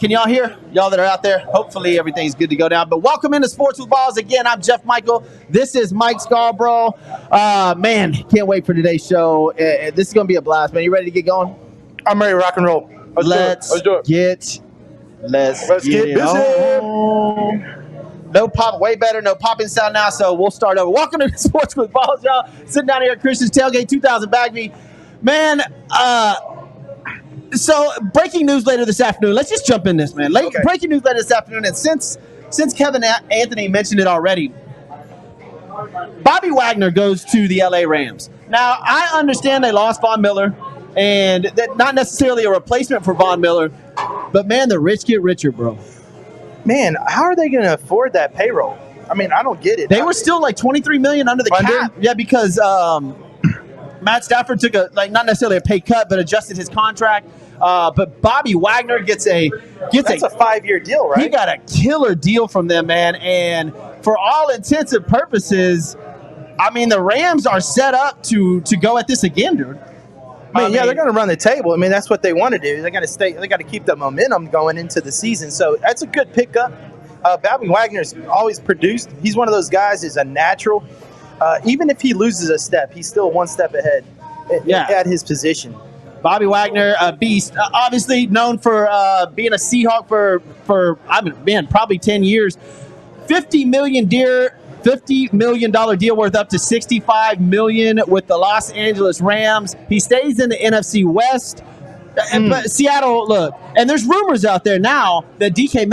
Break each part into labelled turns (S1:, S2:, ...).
S1: Can y'all hear? Y'all that are out there, hopefully everything's good to go down. But welcome into Sports with Balls. Again, I'm Jeff Michael. This is Mike Scarborough. Man, can't wait for today's show. This is going to be a blast, man. You ready to get going?
S2: I'm ready to rock and roll.
S1: Let's get busy. No pop, way better. No popping sound now, so we'll start over. Welcome to Sports with Balls, y'all. Sitting down here at Christian's Tailgate 2000 Bagby. Man, so breaking news later this afternoon. Let's just jump in this, man.
S2: Okay.
S1: Breaking news later this afternoon, and since Kevin Anthony mentioned it already, Bobby Wagner goes to the LA Rams. Now, I understand they lost Von Miller, and that not necessarily a replacement for Von Miller, but man, the rich get richer, bro.
S2: Man, how are they going to afford that payroll? I mean, I don't get it.
S1: They were still like $23 million under the cap. Yeah, because Matt Stafford took not necessarily a pay cut, but adjusted his contract. But Bobby Wagner gets a
S2: 5-year deal, right?
S1: He got a killer deal from them, man. And for all intents and purposes, I mean, the Rams are set up to go at this again, dude.
S2: They're going to run the table. I mean, that's what they want to do. They got to keep the momentum going into the season. So that's a good pickup. Bobby Wagner's always produced. He's one of those guys who's a natural. Even if he loses a step, he's still one step ahead at his position.
S1: Bobby Wagner, a beast, obviously known for being a Seahawk for probably 10 years. $50 million deal worth up to $65 million with the Los Angeles Rams. He stays in the NFC West. But Seattle, look, and there's rumors out there now that DK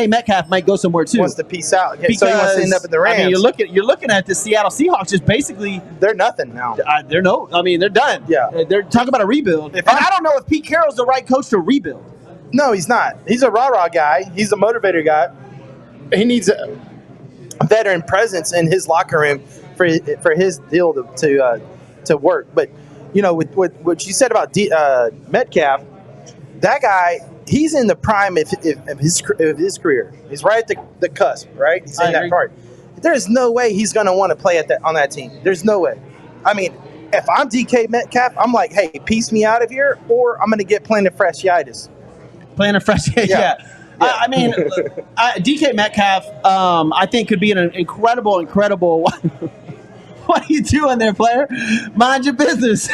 S1: Metcalf might go somewhere too.
S2: Wants to peace out, because so he wants to end up at the Rams.
S1: I mean, you're looking at the Seattle Seahawks, just basically
S2: they're nothing now.
S1: They're done.
S2: Yeah,
S1: they're talking about a rebuild. I don't know if Pete Carroll's the right coach to rebuild.
S2: No, he's not. He's a rah-rah guy. He's a motivator guy. He needs a veteran presence in his locker room for his deal to work. But you know, with what you said about Metcalf, that guy, he's in the prime of his career. He's right at the cusp, right? He's in that part. There's no way he's going to want to play on that team. There's no way. I mean, if I'm DK Metcalf, I'm like, hey, piece me out of here, or I'm going to get plantar fasciitis.
S1: Plantar fasciitis, yeah. I mean, DK Metcalf, I think could be an incredible. What are you doing there, player? Mind your business.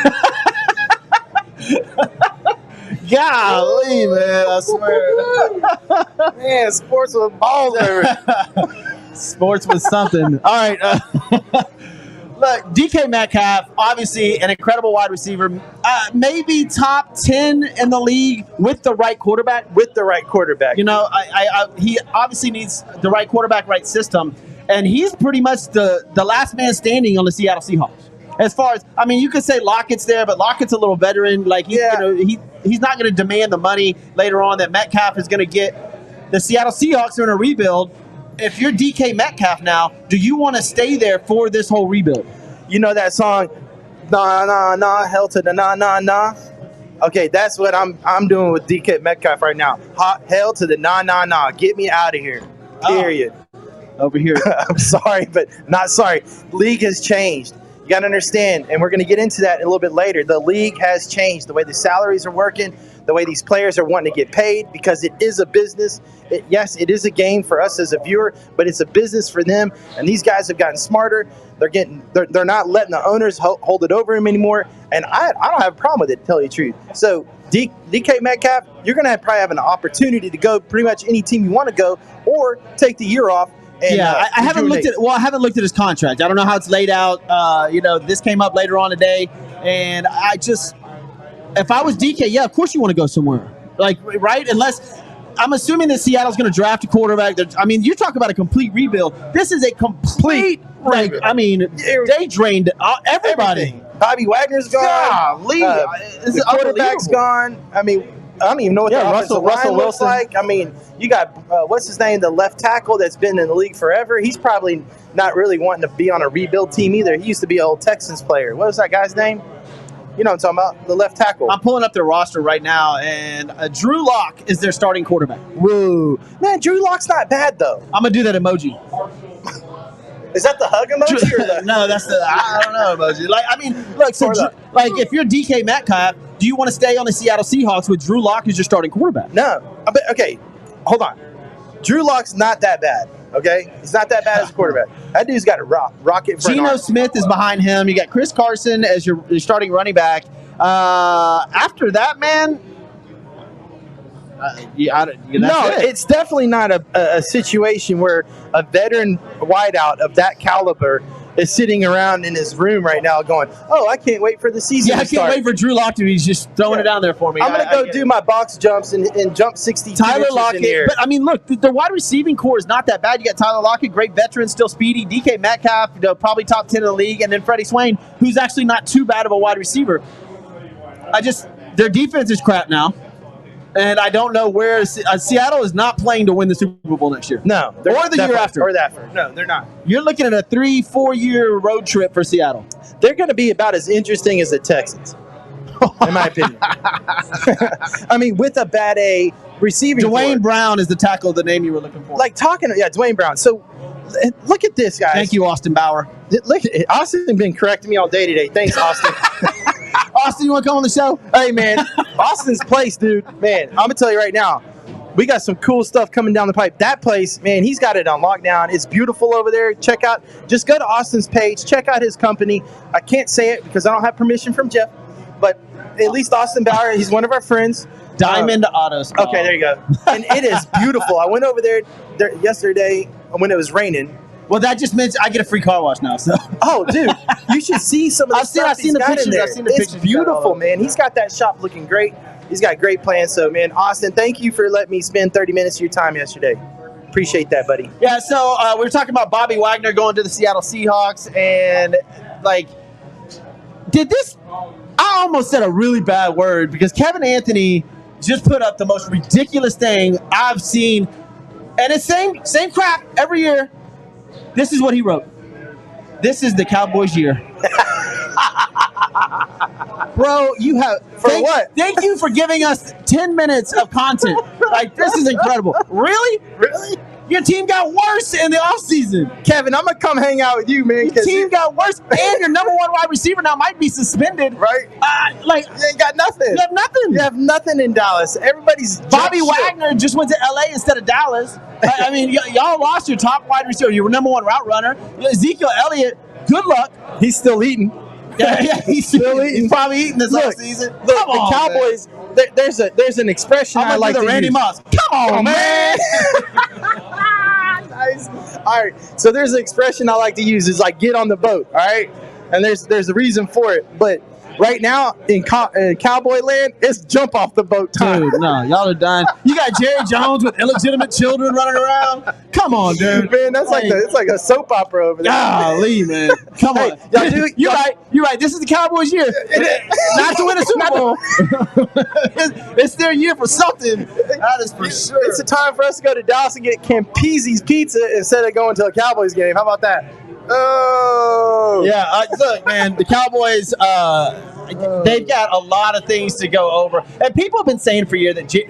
S1: Golly, man, I swear.
S2: Man, sports with balls over.
S1: Sports with something. All right. Look, DK Metcalf, obviously an incredible wide receiver. Maybe top 10 in the league with the right quarterback. You know, he obviously needs the right quarterback, right system. And he's pretty much the last man standing on the Seattle Seahawks. As far as, I mean, you could say Lockett's there, but Lockett's a little veteran. Like, he's not going to demand the money later on that Metcalf is going to get. The Seattle Seahawks are in a rebuild. If you're DK Metcalf now, do you want to stay there for this whole rebuild?
S2: You know that song, nah, nah, nah, hell to the nah, nah, nah? Okay, that's what I'm doing with DK Metcalf right now. Hell to the nah, nah, nah. Get me out of here. Period.
S1: Over here.
S2: I'm sorry, but not sorry. League has changed. You got to understand, and we're going to get into that a little bit later. The league has changed. The way the salaries are working, the way these players are wanting to get paid, because it is a business. Yes, it is a game for us as a viewer, but it's a business for them. And these guys have gotten smarter. They're not letting the owners hold it over them anymore. And I don't have a problem with it, to tell you the truth. So DK Metcalf, you're going to probably have an opportunity to go pretty much any team you want to go, or take the year off. And,
S1: I haven't looked at his contract. I don't know how it's laid out. This came up later on today, and if I was DK, yeah, of course you want to go somewhere, like, right? Unless I'm assuming that Seattle's going to draft a quarterback. I mean, you talk about a complete rebuild. This is a complete rebuild. I mean, they drained everybody.
S2: Everything. Bobby Wagner's gone. The quarterback's gone. I mean, I don't even know what the Russell Wilson looks like. I mean, you got what's his name, the left tackle that's been in the league forever. He's probably not really wanting to be on a rebuild team either. He used to be an old Texans player. What was that guy's name? You know what I'm talking about, the left tackle.
S1: I'm pulling up their roster right now, and Drew Lock is their starting quarterback.
S2: Whoa, man, Drew Lock's not bad though.
S1: I'm gonna do that emoji.
S2: Is that the hug emoji or the?
S1: No, that's the I don't know emoji. Like, I mean, look, so like if you're DK Metcalf, do you want to stay on the Seattle Seahawks with Drew Lock as your starting quarterback?
S2: No. But, okay, hold on. Drew Lock's not that bad, okay? He's not that bad as a quarterback. That dude's got a rocket for
S1: Geno Smith is behind him. You got Chris Carson as your starting running back. After that, man,
S2: it's definitely not a situation where a veteran wideout of that caliber is sitting around in his room right now going, oh, I can't wait for the season to
S1: I can't
S2: start.
S1: wait for Drew Lock to be just throwing it down there for me.
S2: I'm going to go do my box jumps and jump 62
S1: Tyler
S2: inches
S1: Lockett.
S2: in the air.
S1: But, I mean, look, the wide receiving core is not that bad. You got Tyler Lockett, great veteran, still speedy. DK Metcalf, probably top 10 in the league. And then Freddie Swain, who's actually not too bad of a wide receiver. Their defense is crap now. And I don't know where Seattle is not playing to win the Super Bowl next year.
S2: No.
S1: Or the year after.
S2: Or that first. No, they're not.
S1: You're looking at a 3-4 year road trip for Seattle.
S2: They're going to be about as interesting as the Texans, in my opinion. I mean, with a bad A receiving
S1: Dwayne
S2: core.
S1: Brown is the tackle, the name you were looking for.
S2: Dwayne Brown. So, look at this, guys.
S1: Thank you, Austin Bauer.
S2: Look, Austin's been correcting me all day today. Thanks, Austin.
S1: Austin, you want to come on the show?
S2: Hey, man. Austin's place, dude. Man, I'm going to tell you right now. We got some cool stuff coming down the pipe. That place, man, he's got it on lockdown. It's beautiful over there. Just go to Austin's page. Check out his company. I can't say it because I don't have permission from Jeff. But at least Austin Bauer, he's one of our friends.
S1: Diamond Autos.
S2: Okay, there you go. And it is beautiful. I went over there yesterday when it was raining.
S1: Well, that just means I get a free car wash now. So,
S2: oh, dude, you should see some of the stuff
S1: I've seen the pictures. I've seen the
S2: pictures. It's beautiful, man. He's got that shop looking great. He's got great plans. So, man, Austin, thank you for letting me spend 30 minutes of your time yesterday. Appreciate that, buddy.
S1: Yeah. So we were talking about Bobby Wagner going to the Seattle Seahawks, and I almost said a really bad word because Kevin Anthony just put up the most ridiculous thing I've seen, and it's same crap every year. This is what he wrote. This is the Cowboys' year. Bro, thank you for giving us 10 minutes of content. This is incredible. Really? Your team got worse in the offseason.
S2: Kevin, I'm going to come hang out with you, man.
S1: Your team got worse, and your number one wide receiver now might be suspended.
S2: Right?
S1: You
S2: ain't got nothing.
S1: You have nothing.
S2: You have nothing in Dallas. Everybody's
S1: Bobby Wagner just went to L.A. instead of Dallas. I mean, y'all lost your top wide receiver, your number one route runner. Ezekiel Elliott, good luck.
S2: He's still eating.
S1: Yeah, he's still eating. He's probably eating this offseason.
S2: Look, the Cowboys, there's an expression I like to use.
S1: Randy Moss. Come on, man.
S2: Nice. All right. So there's an expression I like to use is get on the boat. All right. And there's a reason for it. But right now in Cowboy land, it's jump off the boat time.
S1: Dude, no, y'all are dying. You got Jerry Jones with illegitimate children running around. Come on, dude.
S2: Man, it's like a soap opera over there.
S1: Golly, man. Come on. You're right. This is the Cowboys' year. Not to win a Super Bowl. It's their year for something. That is for sure.
S2: It's the time for us to go to Dallas and get Campese's pizza instead of going to a Cowboys game. How about that? Oh.
S1: Yeah, look, man, the Cowboys, they've got a lot of things to go over. And people have been saying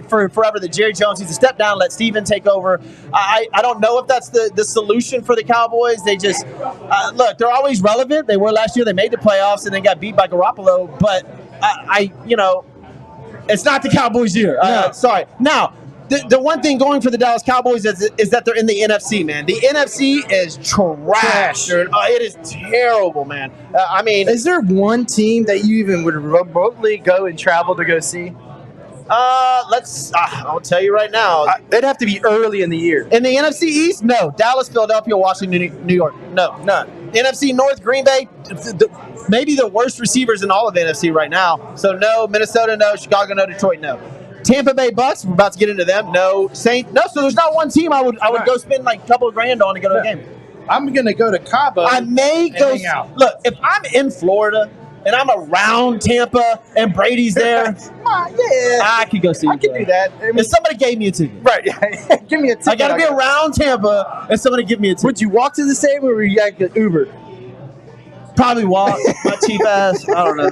S1: for forever that Jerry Jones needs to step down and let Steven take over. I don't know if that's the solution for the Cowboys. They just, look, they're always relevant. They were last year. They made the playoffs and then got beat by Garoppolo. But, it's not the Cowboys' year. Sorry. Now, the one thing going for the Dallas Cowboys is that they're in the NFC, man. The NFC is trash, dude. It is terrible, man.
S2: Is there one team that you even would remotely go and travel to go see?
S1: I'll tell you right now.
S2: They'd have to be early in the year.
S1: In the NFC East, no. Dallas, Philadelphia, Washington, New York, no.
S2: None.
S1: NFC North, Green Bay, maybe the worst receivers in all of the NFC right now. So no. Minnesota, no. Chicago, no. Detroit, no. Tampa Bay Bucks, we're about to get into them. No. Saints, no. So there's not one team I would go spend a couple of grand on to go to the game.
S2: I'm going to go to Cabo.
S1: I may go.
S2: Hang out.
S1: Look, if I'm in Florida and I'm around Tampa and Brady's there, I could go see.
S2: I could do that.
S1: If somebody gave me a ticket,
S2: right? Give me a ticket.
S1: I got to be around Tampa and somebody give me a ticket.
S2: Would you walk to the stadium or would you get Uber?
S1: Probably walk. My cheap ass. I don't know.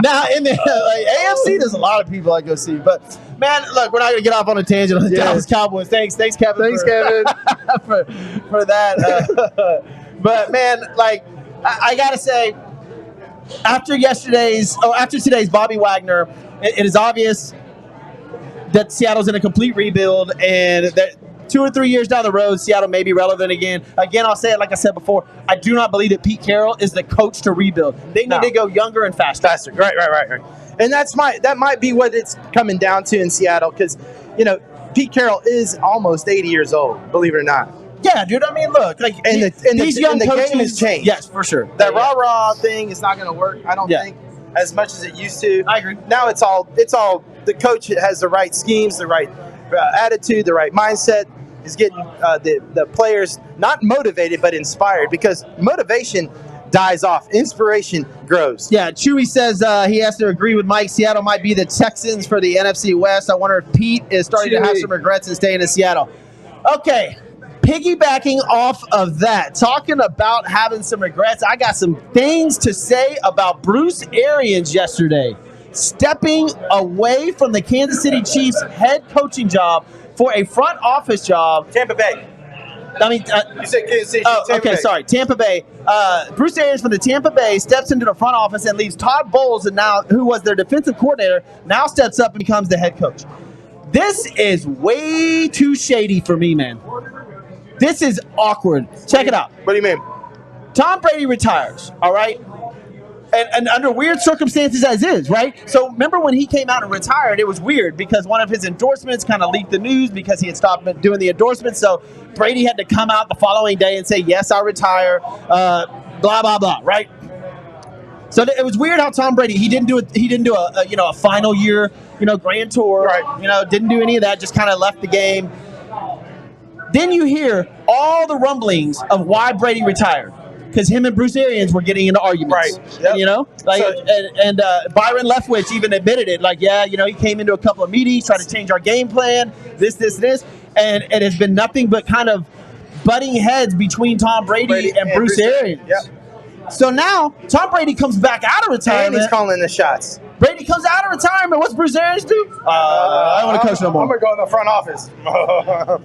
S1: Now in the AFC, there's a lot of people I go see. But man, look, we're not gonna get off on a tangent on the Dallas Cowboys. Thanks, Kevin.
S2: Thanks, Kevin,
S1: for that. But man, I gotta say, after today's Bobby Wagner, it is obvious that Seattle's in a complete rebuild, and that 2 or 3 years down the road, Seattle may be relevant again. Again, I'll say it like I said before. I do not believe that Pete Carroll is the coach to rebuild. They need to go younger and faster.
S2: Right. And that might be what it's coming down to in Seattle, because Pete Carroll is almost 80 years old, believe it or not.
S1: Yeah, dude. I mean, look, like these young coaches,
S2: game has changed.
S1: Yes, for sure.
S2: That rah-rah thing is not going to work, I don't think, as much as it used to.
S1: I agree.
S2: Now it's all the coach has the right schemes, the right attitude, the right mindset, is getting the players not motivated but inspired, because motivation dies off. Inspiration grows.
S1: Yeah, Chewy says he has to agree with Mike. Seattle might be the Texans for the NFC West. I wonder if Pete is starting to have some regrets in staying in Seattle. Okay, piggybacking off of that, talking about having some regrets, I got some things to say about Bruce Arians yesterday, stepping away from the Kansas City Chiefs head coaching job for a front office job.
S2: Tampa Bay.
S1: I mean,
S2: you said Kansas City.
S1: Sorry, Tampa Bay. Bruce Arians from the Tampa Bay steps into the front office and leaves Todd Bowles, who was their defensive coordinator, now steps up and becomes the head coach. This is way too shady for me, man. This is awkward. Check it out.
S2: What do you mean?
S1: Tom Brady retires, all right? And under weird circumstances as is, right? So remember when he came out and retired, it was weird because one of his endorsements kind of leaked the news because he had stopped doing the endorsements. So Brady had to come out the following day and say, yes, I'll retire, blah, blah, blah, right? So it was weird how Tom Brady, he didn't do a final year, grand tour,
S2: right?
S1: Didn't do any of that, just kind of left the game. Then you hear all the rumblings of why Brady retired. Because him and Bruce Arians were getting into arguments,
S2: right? Yep.
S1: Byron Leftwich even admitted it. Like, he came into a couple of meetings, tried to change our game plan, this, and it has been nothing but kind of butting heads between Tom Brady and Bruce Arians.
S2: Yep.
S1: So now Tom Brady comes back out of retirement.
S2: And he's calling the shots.
S1: Brady comes out of retirement. What's Bruce Arians do? I don't want to coach no more.
S2: I'm gonna go in the front office.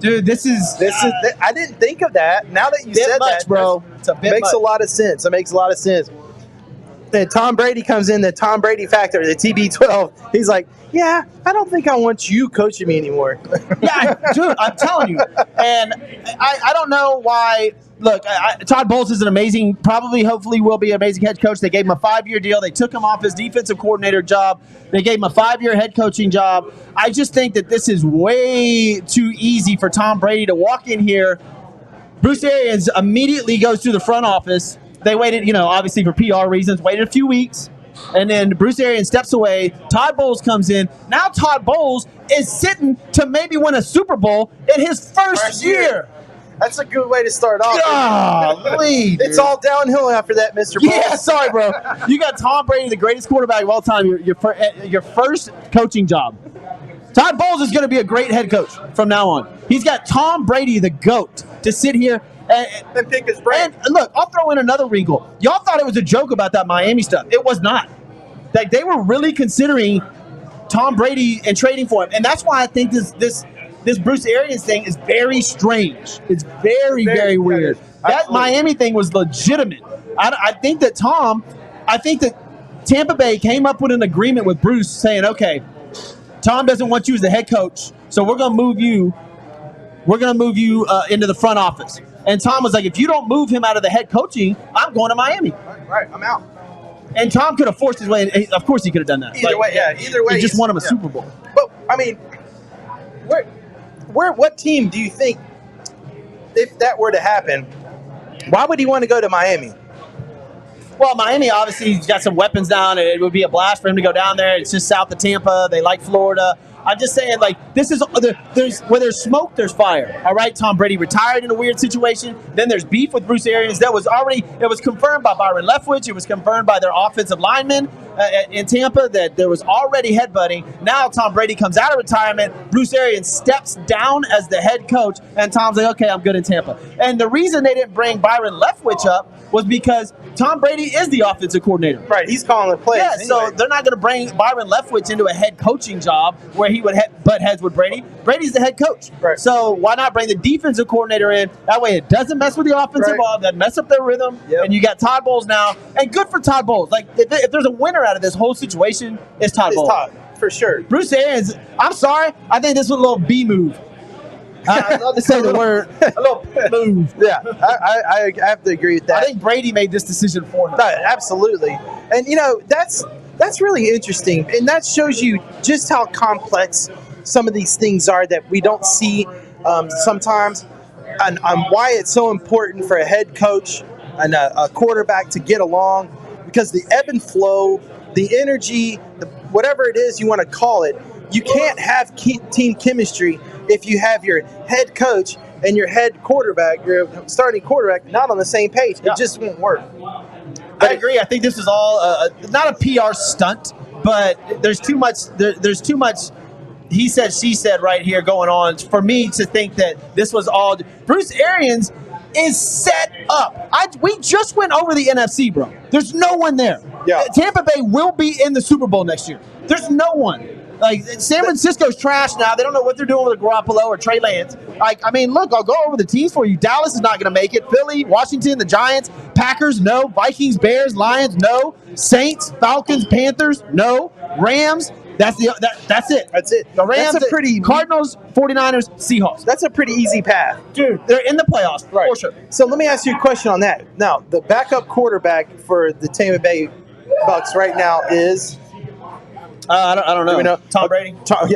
S1: Dude, this is.
S2: I didn't think of that. Now that you said that,
S1: bro, it's a bit
S2: makes a lot of sense. It makes a lot of sense. Then Tom Brady comes in, the Tom Brady factor, the TB12. He's like, yeah, I don't think I want you coaching me anymore.
S1: Yeah, dude, I'm telling you. And I don't know why. Look, Todd Bowles is an amazing, hopefully will be an amazing head coach. They gave him a 5-year deal. They took him off his defensive coordinator job. They gave him a 5-year head coaching job. I just think that this is way too easy for Tom Brady to walk in here. Bruce Arians immediately goes to the front office. They waited, obviously for PR reasons, waited a few weeks. And then Bruce Arians steps away. Todd Bowles comes in. Now Todd Bowles is sitting to maybe win a Super Bowl in his first year.
S2: That's a good way to start off.
S1: Golly,
S2: it's all downhill after that, Mr. Bowles.
S1: Yeah, sorry, bro. You got Tom Brady, the greatest quarterback of all time, your first coaching job. Todd Bowles is going to be a great head coach from now on. He's got Tom Brady, the GOAT, to sit here
S2: and pick his brain.
S1: And look, I'll throw in another wrinkle. Y'all thought it was a joke about that Miami stuff. It was not. Like, they were really considering Tom Brady and trading for him. And that's why I think this Bruce Arians thing is very strange. It's very, very weird. That Miami thing was legitimate. I think that Tampa Bay came up with an agreement with Bruce saying, okay, Tom doesn't want you as the head coach, so we're going to move you. We're going to move you into the front office. And Tom was like, if you don't move him out of the head coaching, I'm going to Miami.
S2: Right, I'm out.
S1: And Tom could have forced his way. And of course, he could have done that.
S2: Either way.
S1: He just won him a Super Bowl.
S2: But I mean, what team do you think, if that were to happen, why would he want to go to Miami?
S1: Well, Miami obviously has got some weapons down. It would be a blast for him to go down there. It's just south of Tampa. They like Florida. I'm just saying, this is where there's smoke, there's fire. All right, Tom Brady retired in a weird situation. Then there's beef with Bruce Arians. It was confirmed by Byron Leftwich. It was confirmed by their offensive linemen in Tampa that there was already headbutting. Now Tom Brady comes out of retirement. Bruce Arians steps down as the head coach, and Tom's like, okay, I'm good in Tampa. And the reason they didn't bring Byron Leftwich up was because Tom Brady is the offensive coordinator.
S2: Right, he's calling the plays.
S1: Yeah,
S2: anyway.
S1: So they're not going to bring Byron Leftwich into a head coaching job where he would butt heads with Brady. Brady's the head coach.
S2: Right.
S1: So why not bring the defensive coordinator in? That way it doesn't mess with the offensive ball, doesn't mess up their rhythm.
S2: Yep.
S1: And you got Todd Bowles now. And good for Todd Bowles. Like, if there's a winner out of this whole situation, it's Todd Bowles.
S2: Todd, for sure.
S1: Bruce Arians, I'm sorry. I think this was a little B move. I love to say the word. A little move.
S2: Yeah, I have to agree with that.
S1: I think Brady made this decision for him.
S2: No, absolutely. And, that's really interesting. And that shows you just how complex some of these things are that we don't see sometimes, and why it's so important for a head coach and a quarterback to get along, because the ebb and flow, the energy, whatever it is you want to call it, you can't have team chemistry if you have your head coach and your head quarterback, your starting quarterback, not on the same page. It just won't work.
S1: I agree. I think this is all not a PR stunt, but there's too much. There's too much. He said, she said, right here going on for me to think that this was all. Bruce Arians is set up. We just went over the NFC, bro. There's no one there.
S2: Yeah.
S1: Tampa Bay will be in the Super Bowl next year. There's no one. Like, San Francisco's trash now. They don't know what they're doing with Garoppolo or Trey Lance. Like, I mean, look, I'll go over the teams for you. Dallas is not going to make it. Philly, Washington, the Giants, Packers, no. Vikings, Bears, Lions, no. Saints, Falcons, Panthers, no. Rams, that's it.
S2: That's it.
S1: The Rams,
S2: That's a pretty
S1: Cardinals, 49ers, Seahawks.
S2: That's a pretty easy path.
S1: Dude, they're in the playoffs,
S2: Right.
S1: for sure.
S2: So let me ask you a question on that. Now, the backup quarterback for the Tampa Bay Bucks right now is...
S1: I don't know.
S2: Do we know?
S1: Tom Brady?
S2: Tom.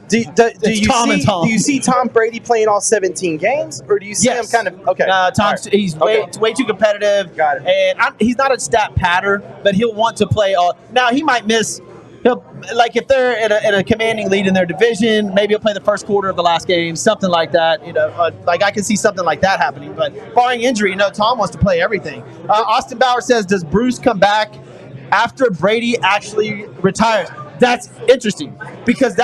S2: Do you see Tom Brady playing all 17 games, or do you see him kind of okay?
S1: Tom's he's way too competitive.
S2: Got it.
S1: And he's not a stat patter, but he'll want to play all. Now he might miss. He'll, like, if they're in a commanding lead in their division, maybe he'll play the first quarter of the last game, something like that. Like, I can see something like that happening. But barring injury, Tom wants to play everything. Austin Bauer says, "Does Bruce come back after Brady actually retires?" That's interesting, because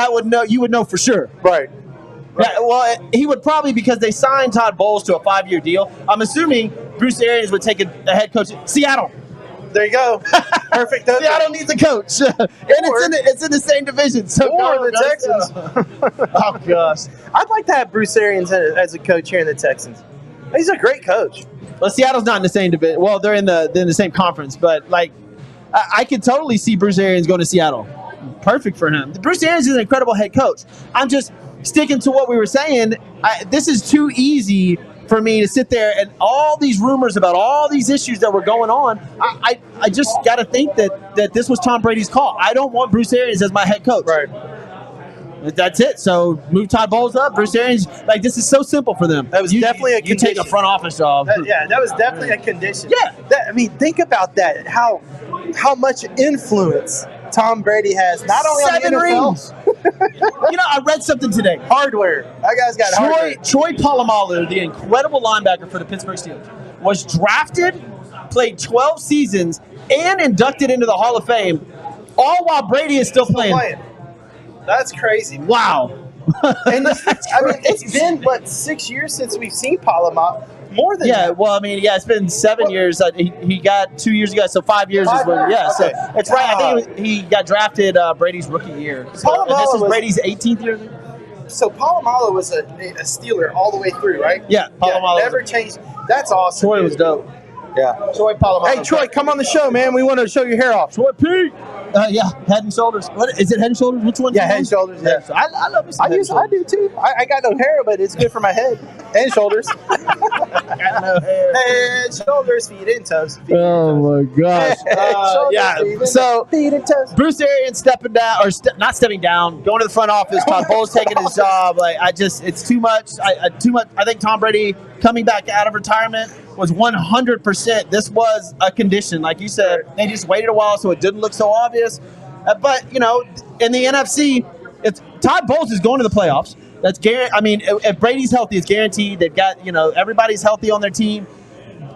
S1: you would know for sure.
S2: Right.
S1: Yeah, well, he would probably, because they signed Todd Bowles to a 5-year deal. I'm assuming Bruce Arians would take a head coach. Seattle.
S2: There you go. Perfect.
S1: Seattle needs a coach, and it's in the same division. So
S2: or the Texans.
S1: Oh gosh,
S2: I'd like to have Bruce Arians as a coach here in the Texans. He's a great coach.
S1: Well, Seattle's not in the same division. Well, they're in the same conference, but like, I could totally see Bruce Arians going to Seattle. Perfect for him. Bruce Arians is an incredible head coach. I'm just sticking to what we were saying. This is too easy for me to sit there and all these rumors about all these issues that were going on. I just got to think that this was Tom Brady's call. I don't want Bruce Arians as my head coach.
S2: Right.
S1: That's it. So move Todd Bowles up. Bruce Arians, like, this is so simple for them.
S2: That was definitely a condition.
S1: You take a front office job.
S2: That was definitely a condition.
S1: Yeah.
S2: Think about that. How much influence Tom Brady has, not only
S1: 7
S2: on the NFL.
S1: rings. I read something today.
S2: Hardware. That guy's got hardware.
S1: Troy Polamalu, the incredible linebacker for the Pittsburgh Steelers, was drafted, played 12 seasons, and inducted into the Hall of Fame, all while Brady is still playing.
S2: That's crazy.
S1: Wow.
S2: And it's been 6 years since we've seen Polamalu. More than that.
S1: Well, it's been 7 years. He got 2 years ago, so 5 years is when. Yeah, okay. So it's right. I think he got drafted Brady's rookie year. So this is Brady's 18th year.
S2: So Polamalu was a Steeler all the way through, right?
S1: Yeah, Polamalu
S2: never changed. That's awesome.
S1: Troy was dope.
S2: Yeah,
S1: Troy Polamalu.
S2: Hey, Troy, come on the show, man. We want to show your hair off.
S1: Troy P. Yeah, Head and Shoulders. What is it? Head and Shoulders? Which one?
S2: Yeah, Head and Shoulders. Yeah,
S1: so I love it.
S2: I do too. I got no hair, but it's good for my head and shoulders.
S1: I got no hair.
S2: Head, shoulders, feet, and toes.
S1: Oh my gosh. So
S2: feet and toes.
S1: Bruce Arians stepping down, or not stepping down, going to the front office. Todd Bowles taking his job. Like, it's too much. Too much. I think Tom Brady coming back out of retirement was 100%. This was a condition, like you said. They just waited a while so it didn't look so obvious. But in the NFC, Todd Bowles is going to the playoffs. That's if Brady's healthy, it's guaranteed. They've got everybody's healthy on their team.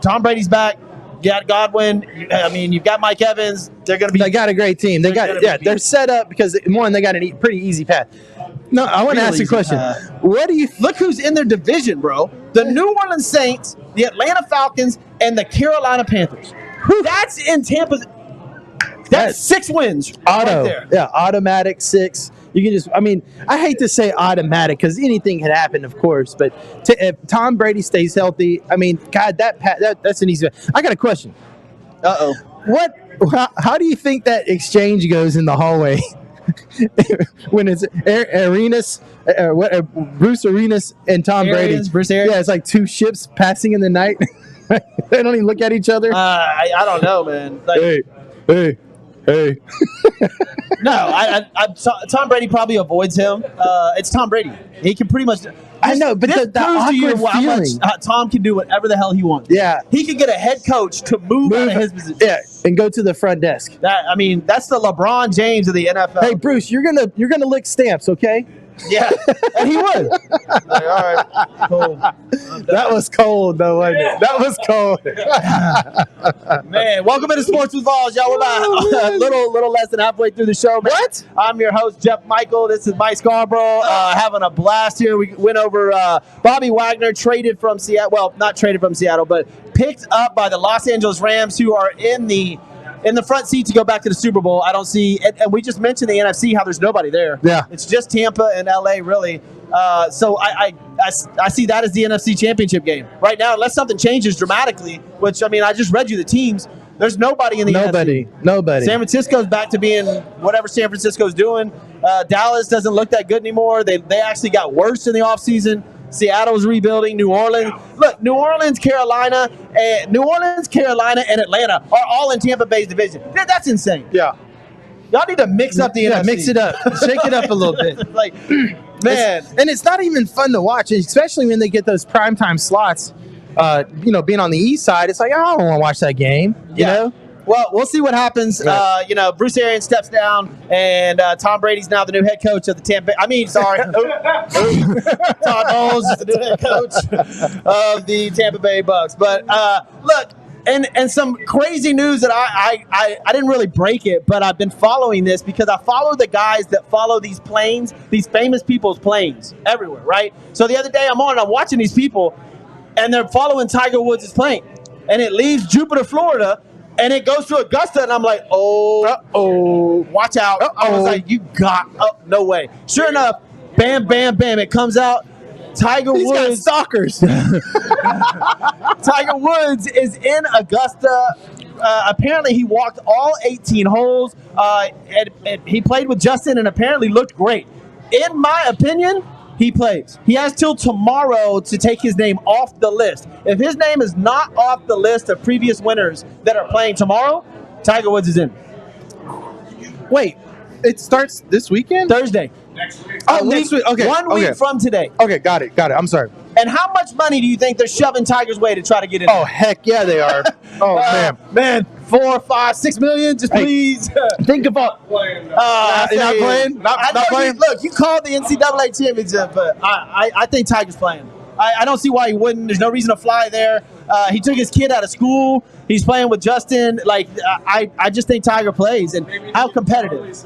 S1: Tom Brady's back. You got Godwin. You've got Mike Evans. They
S2: got a great team. They're set up because they got a pretty easy path. No, I want to ask you a question. What do you
S1: look who's in their division, bro? The New Orleans Saints, the Atlanta Falcons, and the Carolina Panthers. That's in Tampa. That's 6 wins.
S2: Auto.
S1: Right there.
S2: Yeah, automatic 6. You can just, I mean, I hate to say automatic because anything can happen, of course. But if Tom Brady stays healthy, I mean, God, that's an easy. I got a question.
S1: Uh-oh.
S2: How do you think that exchange goes in the hallway when it's Bruce Arenas and Tom Brady?
S1: Bruce Arians?
S2: Yeah, it's like two ships passing in the night. They don't even look at each other.
S1: I don't know, man. Like,
S2: Hey.
S1: No, Tom Brady probably avoids him. It's Tom Brady. He can pretty much.
S2: I know, but
S1: this
S2: the
S1: proves to you
S2: awkward
S1: how much
S2: feeling.
S1: Tom can do whatever the hell he wants.
S2: Yeah.
S1: He could get a head coach to move out of his position.
S2: Yeah, and go to the front desk.
S1: That's the LeBron James of the NFL.
S2: Hey, Bruce, you're gonna lick stamps, okay?
S1: Yeah, and he would. Like, all right, cool.
S2: That was cold, though, wasn't it? That was cold.
S1: Man, welcome into Sports with Balls, y'all. We're about a little less than halfway through the show, man.
S2: What?
S1: I'm your host, Jeff Michael. This is Mike Scarborough. Having a blast here. We went over Bobby Wagner, traded from Seattle. Well, not traded from Seattle, but picked up by the Los Angeles Rams, who are in the front seat to go back to the Super Bowl. I don't see, and we just mentioned the NFC, how there's nobody there.
S2: Yeah.
S1: It's just Tampa and LA, really. So I see that as the NFC Championship game. Right now, unless something changes dramatically, which, I mean, I just read you the teams, there's nobody in the NFC.
S2: Nobody.
S1: San Francisco's back to being whatever San Francisco's doing. Dallas doesn't look that good anymore. They actually got worse in the offseason. Seattle's rebuilding. New Orleans. Look, New Orleans, Carolina, and Atlanta are all in Tampa Bay's division. That's insane.
S2: Yeah.
S1: Y'all need to mix up the NFC.
S2: Mix it up. Shake it up a little bit.
S1: Like, man.
S2: And it's not even fun to watch, especially when they get those primetime slots. Being on the east side, it's like, I don't want to watch that game. You know?
S1: Well, we'll see what happens.
S2: Right.
S1: Bruce Arians steps down, and Tom Brady's now the new head coach of the Tampa. Todd Bowles is the new head coach of the Tampa Bay Bucks. But look, and some crazy news that I didn't really break it, but I've been following this because I follow the guys that follow these planes, these famous people's planes everywhere, right? So the other day I'm watching these people, and they're following Tiger Woods' plane, and it leaves Jupiter, Florida. And it goes to Augusta, and I'm like, watch out. I was like, no way. Sure enough, bam, bam, bam, it comes out. Tiger Woods.
S2: Got stalkers.
S1: Tiger Woods is in Augusta. Apparently, he walked all 18 holes. And he played with Justin and apparently looked great. In my opinion, he plays. He has till tomorrow to take his name off the list. If his name is not off the list of previous winners that are playing tomorrow, Tiger Woods is in.
S2: Wait, it starts this weekend?
S1: Thursday.
S3: Next week.
S2: Next week. Okay.
S1: One week from today.
S2: Okay, got it. I'm sorry.
S1: And how much money do you think they're shoving Tiger's way to try to get in?
S2: Oh, heck yeah, they are.
S1: Man, 4, 5, 6 million, just please.
S2: Think about
S3: Playing.
S2: not playing. Not playing.
S1: Look, you called the NCAA championship, but I think Tiger's playing. I don't see why he wouldn't. There's no reason to fly there. He took his kid out of school. He's playing with Justin. I just think Tiger plays, and how competitive.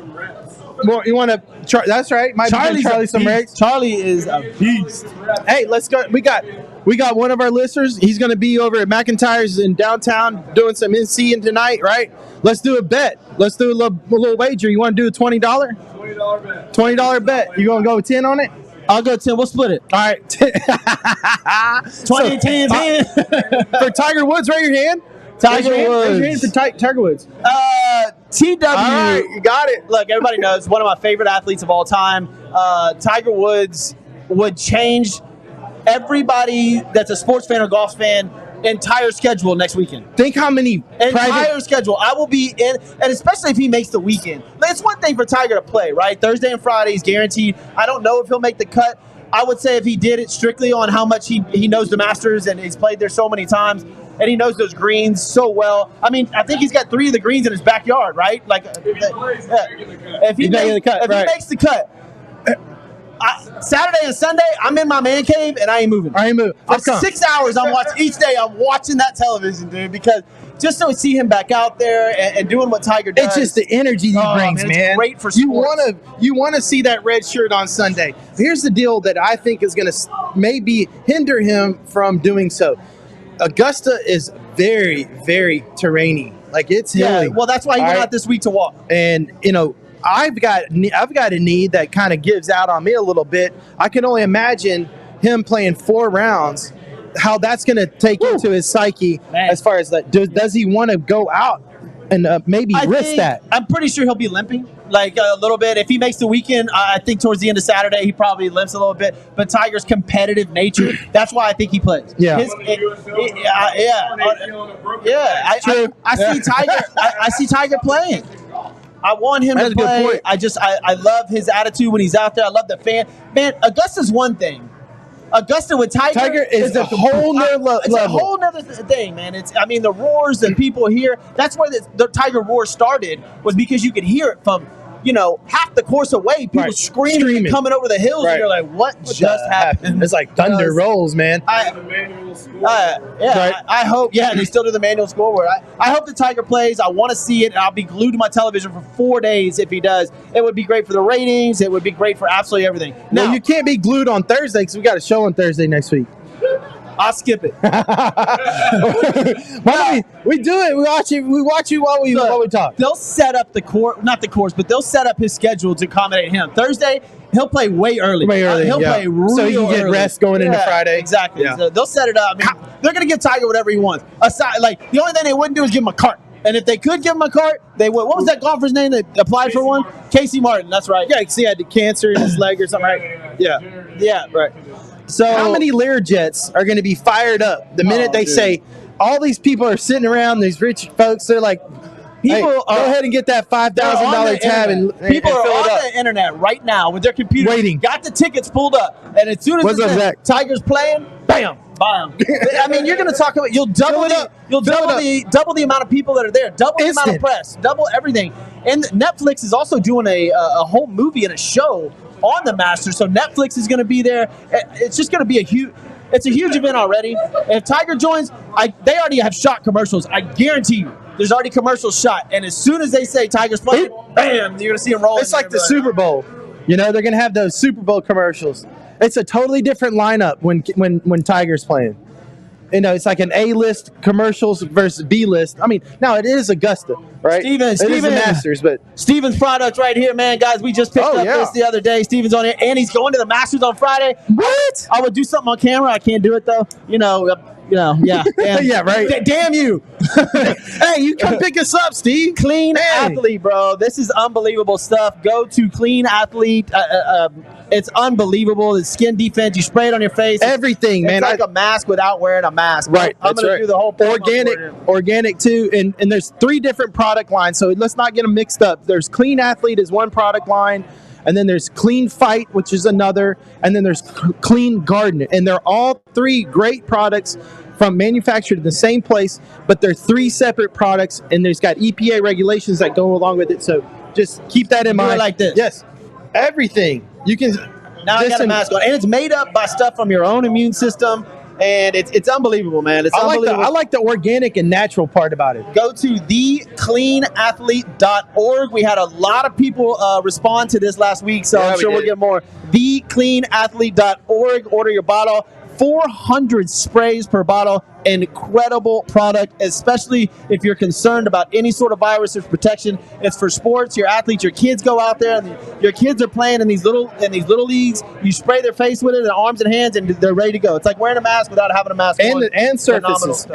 S2: Well, you want to? That's right. Charlie some regs.
S1: Charlie is a beast.
S2: Hey, let's go. We got one of our listeners. He's going to be over at McIntyre's in downtown doing some NCing tonight, right? Let's do a bet. Let's do a little wager. You want to do a $20?
S3: $20 bet.
S2: $20 bet. You going to go 10 on it?
S1: I'll go 10. We'll split it.
S2: All right.
S1: 20 10 10.
S2: For Tiger Woods, raise your hand.
S1: Tiger
S2: Raise
S1: Woods.
S2: your hand for Tiger Woods.
S1: TW.
S2: All right, you got it.
S1: Look, everybody knows one of my favorite athletes of all time. Tiger Woods would change everybody that's a sports fan or golf fan entire schedule next weekend.
S2: Think how many
S1: entire schedule. I will be in, and especially if he makes the weekend. It's one thing for Tiger to play, right? Thursday and Friday is guaranteed. I don't know if he'll make the cut. I would say if he did it strictly on how much he knows the Masters and he's played there so many times and he knows those greens so well. I mean, I think he's got 3 of the greens in his backyard, right? Like, if he makes the cut, Saturday and Sunday, I'm in my man cave and I ain't moving. For 6 hours, I'm watching that television, dude, because just to see him back out there and doing what Tiger does.
S2: It's just the energy he brings, man.
S1: It's great for sports.
S2: You want to see that red shirt on Sunday. Here's the deal that I think is going to maybe hinder him from doing so. Augusta is very, very terrainy. Like, it's hilly.
S1: Well, that's why he went out this week to walk.
S2: And, I've got a knee that kind of gives out on me a little bit. I can only imagine him playing 4 rounds, how that's going to take into his psyche as far as that. Does he want to go out and maybe risk that?
S1: I'm pretty sure he'll be limping like a little bit. If he makes the weekend, I think towards the end of Saturday, he probably limps a little bit. But Tiger's competitive nature, that's why I think he plays.
S2: Yeah.
S1: I see Tiger. I see Tiger playing. I want him to play. I love his attitude when he's out there. I love the fan. Man, Augusta's one thing. Augusta with Tiger
S2: is a whole nother level.
S1: It's a whole nother thing, man. The roars that people hear. That's where the Tiger roar started, was because you could hear it from, half the course away. People screaming and coming over the hills. And you're like, what just happened?
S2: It's like thunder rolls, man.
S1: I hope. Yeah, they still do the manual scoreboard. I hope the Tiger plays. I want to see it. And I'll be glued to my television for 4 days if he does. It would be great for the ratings. It would be great for absolutely everything.
S2: Now, you can't be glued on Thursday because we got a show on Thursday next week.
S1: I'll skip it.
S2: We do it. We watch you while we talk.
S1: They'll set up not the course, but they'll set up his schedule to accommodate him. Thursday, he'll play way early. He'll play real
S2: so he can get
S1: early.
S2: Rest going into Friday.
S1: Exactly.
S2: Yeah.
S1: So they'll set it up. They're going to give Tiger whatever he wants. Aside, the only thing they wouldn't do is give him a cart. And if they could give him a cart, they would. What was that golfer's name that applied for one? Casey Martin. That's right.
S2: Yeah, he had the cancer in his leg or something, right?
S1: Yeah, right.
S2: So how many Learjets are going to be fired up the minute they say all these people are sitting around, these rich folks, they're like, go ahead and get that $5,000 tab and
S1: people
S2: and
S1: are
S2: fill it
S1: on
S2: up.
S1: the internet right now with their computer
S2: Waiting.
S1: got the tickets pulled up, and as soon as Tiger's playing, bam, buy them. You're going to talk about, you'll double the amount of people that are there, double the amount of press, double everything. And Netflix is also doing a whole movie and a show on the Masters, so Netflix is going to be there. It's just going to be a huge event already. If Tiger joins, they already have shot commercials. I guarantee you, there's already commercials shot. And as soon as they say Tiger's playing, bam, you're going to see them roll.
S2: It's like the Super Bowl. They're going to have those Super Bowl commercials. It's a totally different lineup when Tiger's playing. It's like an A-list commercials versus B-list. Now it is Augusta, right? It is the Masters, but
S1: Steven's product right here, man, guys. We just picked up this the other day. Steven's on here, and he's going to the Masters on Friday.
S2: What?
S1: I would do something on camera. I can't do it though. Yeah.
S2: Yeah, right.
S1: Damn you.
S2: Hey, you come pick us up, Steve.
S1: Clean Athlete, bro. This is unbelievable stuff. Go to Clean Athlete. It's unbelievable. The skin defense. You spray it on your face.
S2: Everything, man.
S1: It's like a mask without wearing a mask.
S2: Right.
S1: I'm going to do the whole
S2: organic too. And there's 3 different product lines. So let's not get them mixed up. There's Clean Athlete is one product line. And then there's Clean Fight, which is another. And then there's Clean Garden. And they're all 3 great products from manufactured in the same place, but they're 3 separate products, and there's got EPA regulations that go along with it. So just keep that in mind.
S1: Like this.
S2: Yes. Everything. You can.
S1: Now I got a mask on. And it's made up by stuff from your own immune system. And it's unbelievable, man. It's unbelievable.
S2: I like the organic and natural part about it.
S1: Go to thecleanathlete.org. We had a lot of people respond to this last week, so I'm sure we'll get more. Thecleanathlete.org. Order your bottle. 400 sprays per bottle. Incredible product, especially if you're concerned about any sort of virus or protection. It's for sports, your athletes, your kids go out there, and your kids are playing in these little leagues. You spray their face with it, their arms and hands, and they're ready to go. It's like wearing a mask without having a mask on.
S2: And surfaces.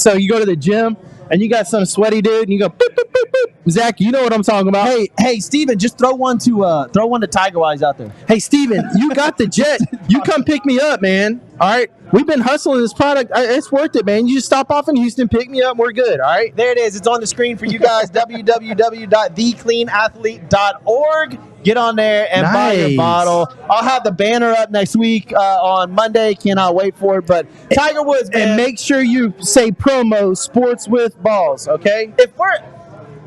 S2: So you go to the gym and you got some sweaty dude, and you go boop, boop, boop, boop. Zach, you know what I'm talking about.
S1: Hey, Steven, just throw one to Tiger while he's out there.
S2: Hey, Steven, you got the jet. You come pick me up, man. All right. We've been hustling this product. It's worth it, man. You just stop off in Houston, pick me up, and we're good. All right.
S1: There it is. It's on the screen for you guys. www.thecleanathlete.org. Get on there and buy your bottle. I'll have the banner up next week on Monday. Cannot wait for it. But Tiger Woods, man.
S2: And make sure you say promo sports with balls, okay?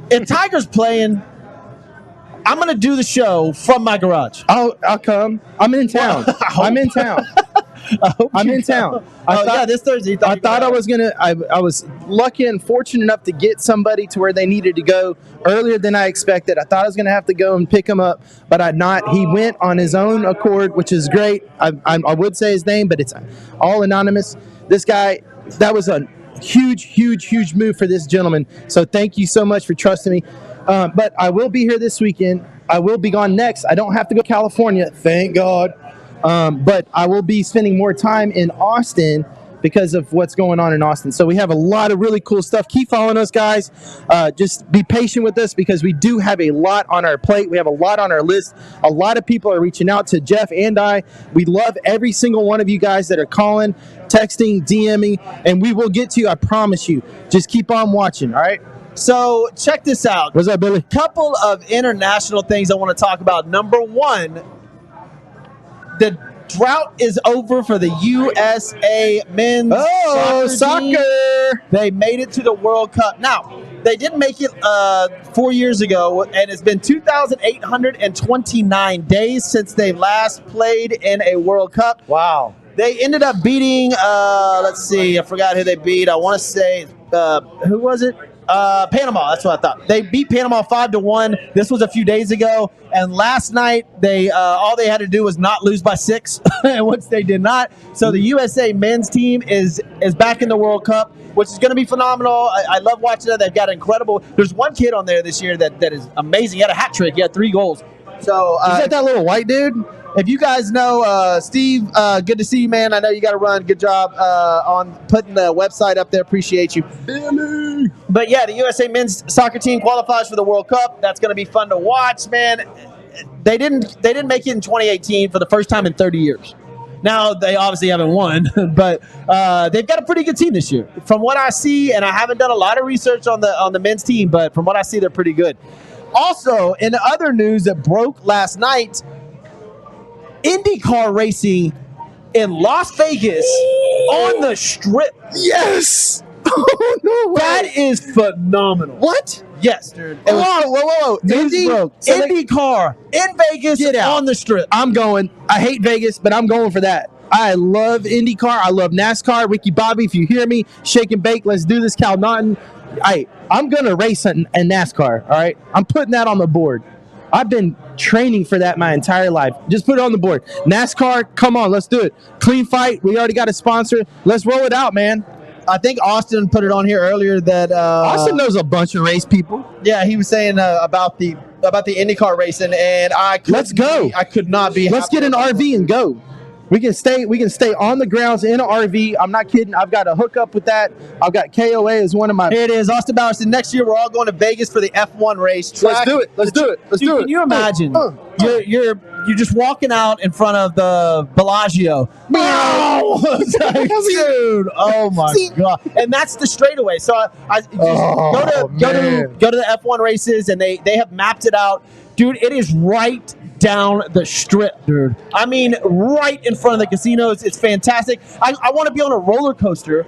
S1: If Tiger's playing, I'm going to do the show from my garage.
S2: I'll come. I'm in town. I'm in town.
S1: This Thursday.
S2: I thought I was gonna. I was lucky and fortunate enough to get somebody to where they needed to go earlier than I expected. I thought I was gonna have to go and pick him up, but I'd not. He went on his own accord, which is great. I would say his name, but it's all anonymous. This guy, that was a huge move for this gentleman. So thank you so much for trusting me. But I will be here this weekend. I will be gone next. I don't have to go to California, thank God. But I will be spending more time in Austin because of what's going on in Austin. So we have a lot of really cool stuff. Keep following us, guys. Just be patient with us because we do have a lot on our plate. We have a lot on our list. A lot of people are reaching out to Jeff and I. We love every single one of you guys that are calling, texting, DMing, and we will get to you. I promise you. Just keep on watching, all right?
S1: So check this out.
S2: What's up, Billy?
S1: Couple of international things I want to talk about. Number one, the drought is over for the USA men's soccer team. They made it to the World Cup. Now, they didn't make it 4 years ago, and it's been 2,829 days since they last played in a World Cup.
S2: Wow.
S1: They ended up beating, let's see, I forgot who they beat. I want to say, who was it? Panama. That's what I thought. They beat Panama 5-1. This was a few days ago, and last night they all they had to do was not lose by 6, which they did not. So the USA men's team is back in the World Cup, which is going to be phenomenal. I love watching it. They've got incredible. There's one kid on there this year that is amazing. He had a hat trick. He had 3 goals. So
S2: is that little white dude?
S1: If you guys know Steve, good to see you, man. I know you got to run. Good job on putting the website up there. Appreciate you.
S2: Billy.
S1: But yeah, the USA men's soccer team qualifies for the World Cup. That's going to be fun to watch, man. They didn't make it in 2018 for the first time in 30 years. Now they obviously haven't won, but they've got a pretty good team this year. From what I see, and I haven't done a lot of research on the men's team, but from what I see, they're pretty good. Also, in other news that broke last night, IndyCar racing in Las Vegas on the Strip.
S2: Yes! Oh, no way.
S1: That is phenomenal.
S2: What?
S1: Yes, dude.
S2: Whoa.
S1: IndyCar in Vegas on the Strip.
S2: I'm going. I hate Vegas, but I'm going for that. I love IndyCar. I love NASCAR. Ricky Bobby, if you hear me, shake and bake. Let's do this, Cal Naughton. I'm going to race in NASCAR, all right? I'm putting that on the board. I've been training for that my entire life. Just put it on the board. NASCAR, come on, let's do it. Clean fight. We already got a sponsor. Let's roll it out, man.
S1: I think Austin put it on here earlier that
S2: Austin knows a bunch of race people.
S1: Yeah, he was saying about the IndyCar racing, and
S2: let's go.
S1: I could not be.
S2: Let's get an RV and go. We can stay on the grounds in an RV. I'm not kidding. I've got a hookup with that. I've got KOA as one of my.
S1: Here it is, Austin Bowerson. Next year, we're all going to Vegas for the F1 race.
S2: Let's do it. Let's do it.
S1: Can you imagine? You're just walking out in front of the Bellagio. Dude, oh my God! And that's the straightaway. So I just go to the F1 races, and they have mapped it out, dude. It is right down the Strip, dude. I mean, right in front of the casinos. It's fantastic. I want to be on a roller coaster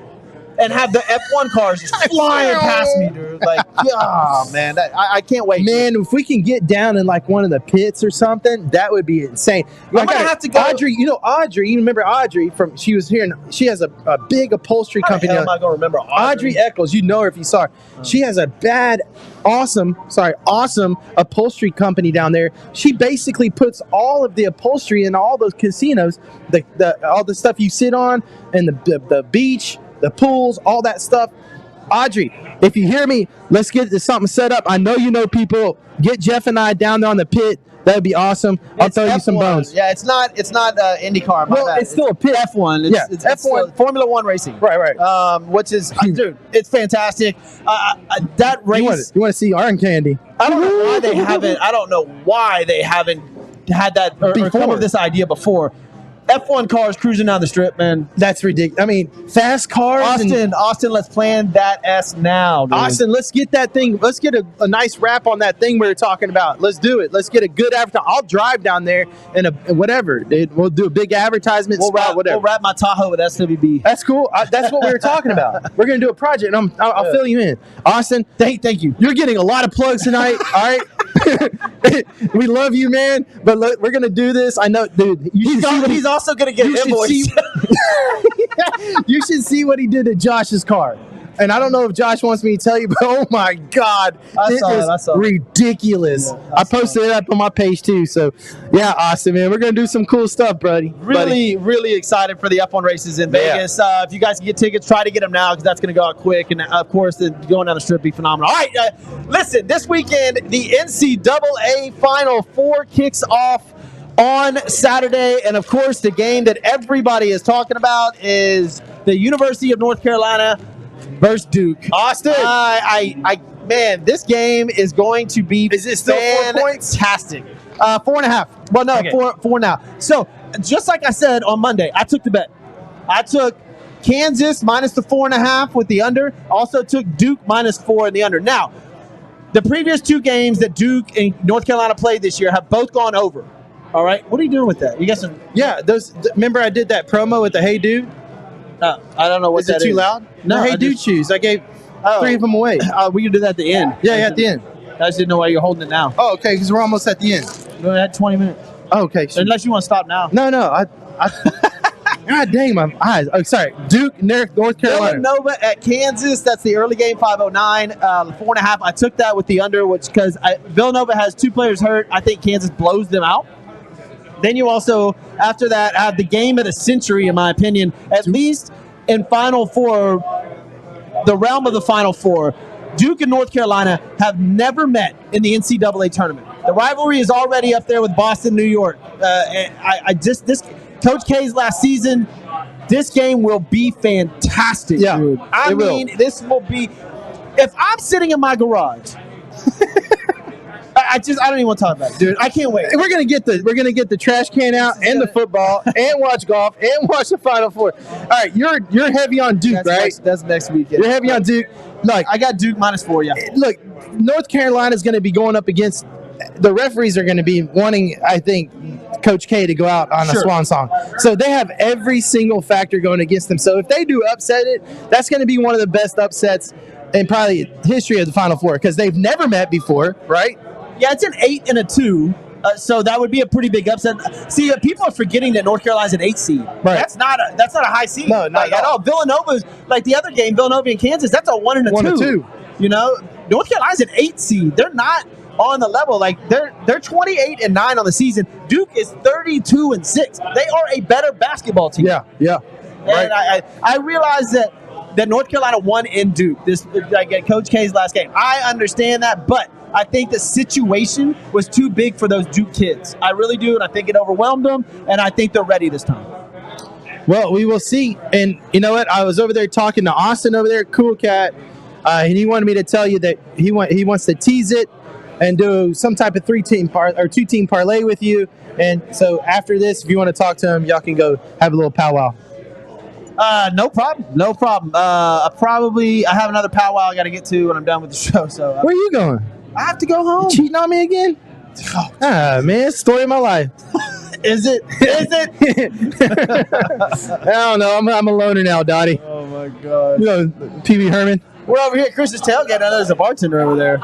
S1: and have the F1 cars just flying past me, dude. Like, oh, man. I can't wait.
S2: Man, if we can get down in, like, one of the pits or something, that would be insane.
S1: I'm going to have to go.
S2: Audrey, you remember Audrey she was here, and she has a big upholstery company.
S1: How the hell am I going to remember
S2: Audrey Eccles, you know her if you saw her. She has a awesome upholstery company down there. She basically puts all of the upholstery in all those casinos, all the stuff you sit on, and the beach, the pools, all that stuff. Audrey, if you hear me, let's get something set up. I know you know people. Get Jeff and I down there on the pit. That'd be awesome. I'll throw you some bones.
S1: Yeah, it's not IndyCar.
S2: Well, it's still a pit.
S1: F1. It's F1. Formula One racing.
S2: Right.
S1: Which is, dude, it's fantastic. That race.
S2: You want to see Iron Candy?
S1: I don't know why they haven't. I don't know why they haven't had that or come up with this idea before. F1 cars cruising down the Strip, man.
S2: That's ridiculous. I mean, fast cars.
S1: Austin, let's plan that now, dude.
S2: Austin, let's get that thing. Let's get a nice wrap on that thing we were talking about. Let's do it. Let's get a good advertisement. I'll drive down there and whatever. Dude, we'll do a big advertisement spot, whatever.
S1: We'll wrap my Tahoe with SWB.
S2: That's cool. That's what we were talking about. We're going to do a project, and I'll fill you in. Austin,
S1: thank you.
S2: You're getting a lot of plugs tonight, all right? We love you, man, but we're going to do this. I know, dude.
S1: He's also going to get an invoice.
S2: You should see what he did to Josh's car. and I don't know if Josh wants me to tell you, but oh my God,
S1: I saw it.
S2: ridiculous.
S1: Yeah,
S2: I posted it up on my page too. So yeah, Austin, man, we're gonna do some cool stuff, buddy.
S1: Really excited for the F1 races in Vegas. If you guys can get tickets, try to get them now because that's going to go out quick. And of course, going down the strip be phenomenal. All right, listen, this weekend, the NCAA Final Four kicks off on Saturday. And of course, the game that everybody is talking about is the University of North Carolina versus Duke.
S2: Austin,
S1: man, this game is going to be
S2: is it still 4 points?
S1: Fantastic. 4.5. Well, no,
S2: Okay.
S1: four now. So, just like I said on Monday, I took the bet. I took Kansas minus the 4.5 with the under. Also took Duke minus 4 in the under. Now, the previous 2 games that Duke and North Carolina played this year have both gone over. All right, what are you doing with that? You guys,
S2: remember I did that promo with the Hey Dude?
S1: I don't know what
S2: Is it too loud?
S1: No,
S2: the Hey Dude shoes. I gave 3 of them away.
S1: We can do that at the end.
S2: Yeah, at the end.
S1: I just didn't know why you're holding it now.
S2: Oh, okay, because we're almost at the end.
S1: Go ahead, 20 minutes.
S2: Oh, okay. So,
S1: Unless you want to stop now.
S2: no, I God dang my eyes. Oh, sorry. Duke, North Carolina.
S1: Villanova at Kansas. That's the early game, 5:09. 4.5. I took that with the under, which because Villanova has 2 players hurt. I think Kansas blows them out. Then you also, after that, have the game of the century, in my opinion, at least in Final Four, the realm of the Final Four. Duke and North Carolina have never met in the NCAA tournament. The rivalry is already up there with Boston, New York. This Coach K's last season, this game will be fantastic, dude. I mean, this will be. If I'm sitting in my garage, I don't even want to talk about it, dude. I can't wait.
S2: We're gonna get the trash can out and the football and watch golf and watch the Final Four. All right, you're heavy on Duke, right?
S1: That's next weekend.
S2: You're heavy on Duke. Look,
S1: I got Duke minus 4. Yeah.
S2: Look, North Carolina is going to be going up against. The referees are going to be wanting, I think, Coach K to go out on a swan song. So they have every single factor going against them. So if they do upset it, that's going to be one of the best upsets in probably history of the Final Four because they've never met before, right?
S1: Yeah, it's an 8 and a 2. So that would be a pretty big upset. See, people are forgetting that North Carolina's an 8 seed.
S2: Right.
S1: That's not a high seed.
S2: No, not
S1: at all. Villanova's like the other game, Villanova and Kansas. That's a 1 and a 2.
S2: 1 and 2.
S1: You know, North Carolina's an 8 seed. They're not on the level. Like they're 28 and 9 on the season. Duke is 32 and 6. They are a better basketball team.
S2: Yeah.
S1: And I realize that North Carolina won in Duke. This like Coach K's last game. I understand that, but I think the situation was too big for those Duke kids. I really do, and I think it overwhelmed them, and I think they're ready this time.
S2: Well, we will see. And you know what? I was over there talking to Austin over there, cool cat, and he wanted me to tell you that he wants to tease it and do some type of 2-team parlay with you. And so after this, if you want to talk to him, y'all can go have a little powwow.
S1: No problem. I have another powwow I got to get to when I'm done with the show. So
S2: where are you going?
S1: I have to go home.
S2: You cheating on me again? Man, story of my life.
S1: Is it?
S2: I don't know. I'm a loner now, Dottie.
S1: Oh my God.
S2: You know, Pee Wee Herman.
S1: We're over here at Chris's Tailgate. I know there's a bartender over there.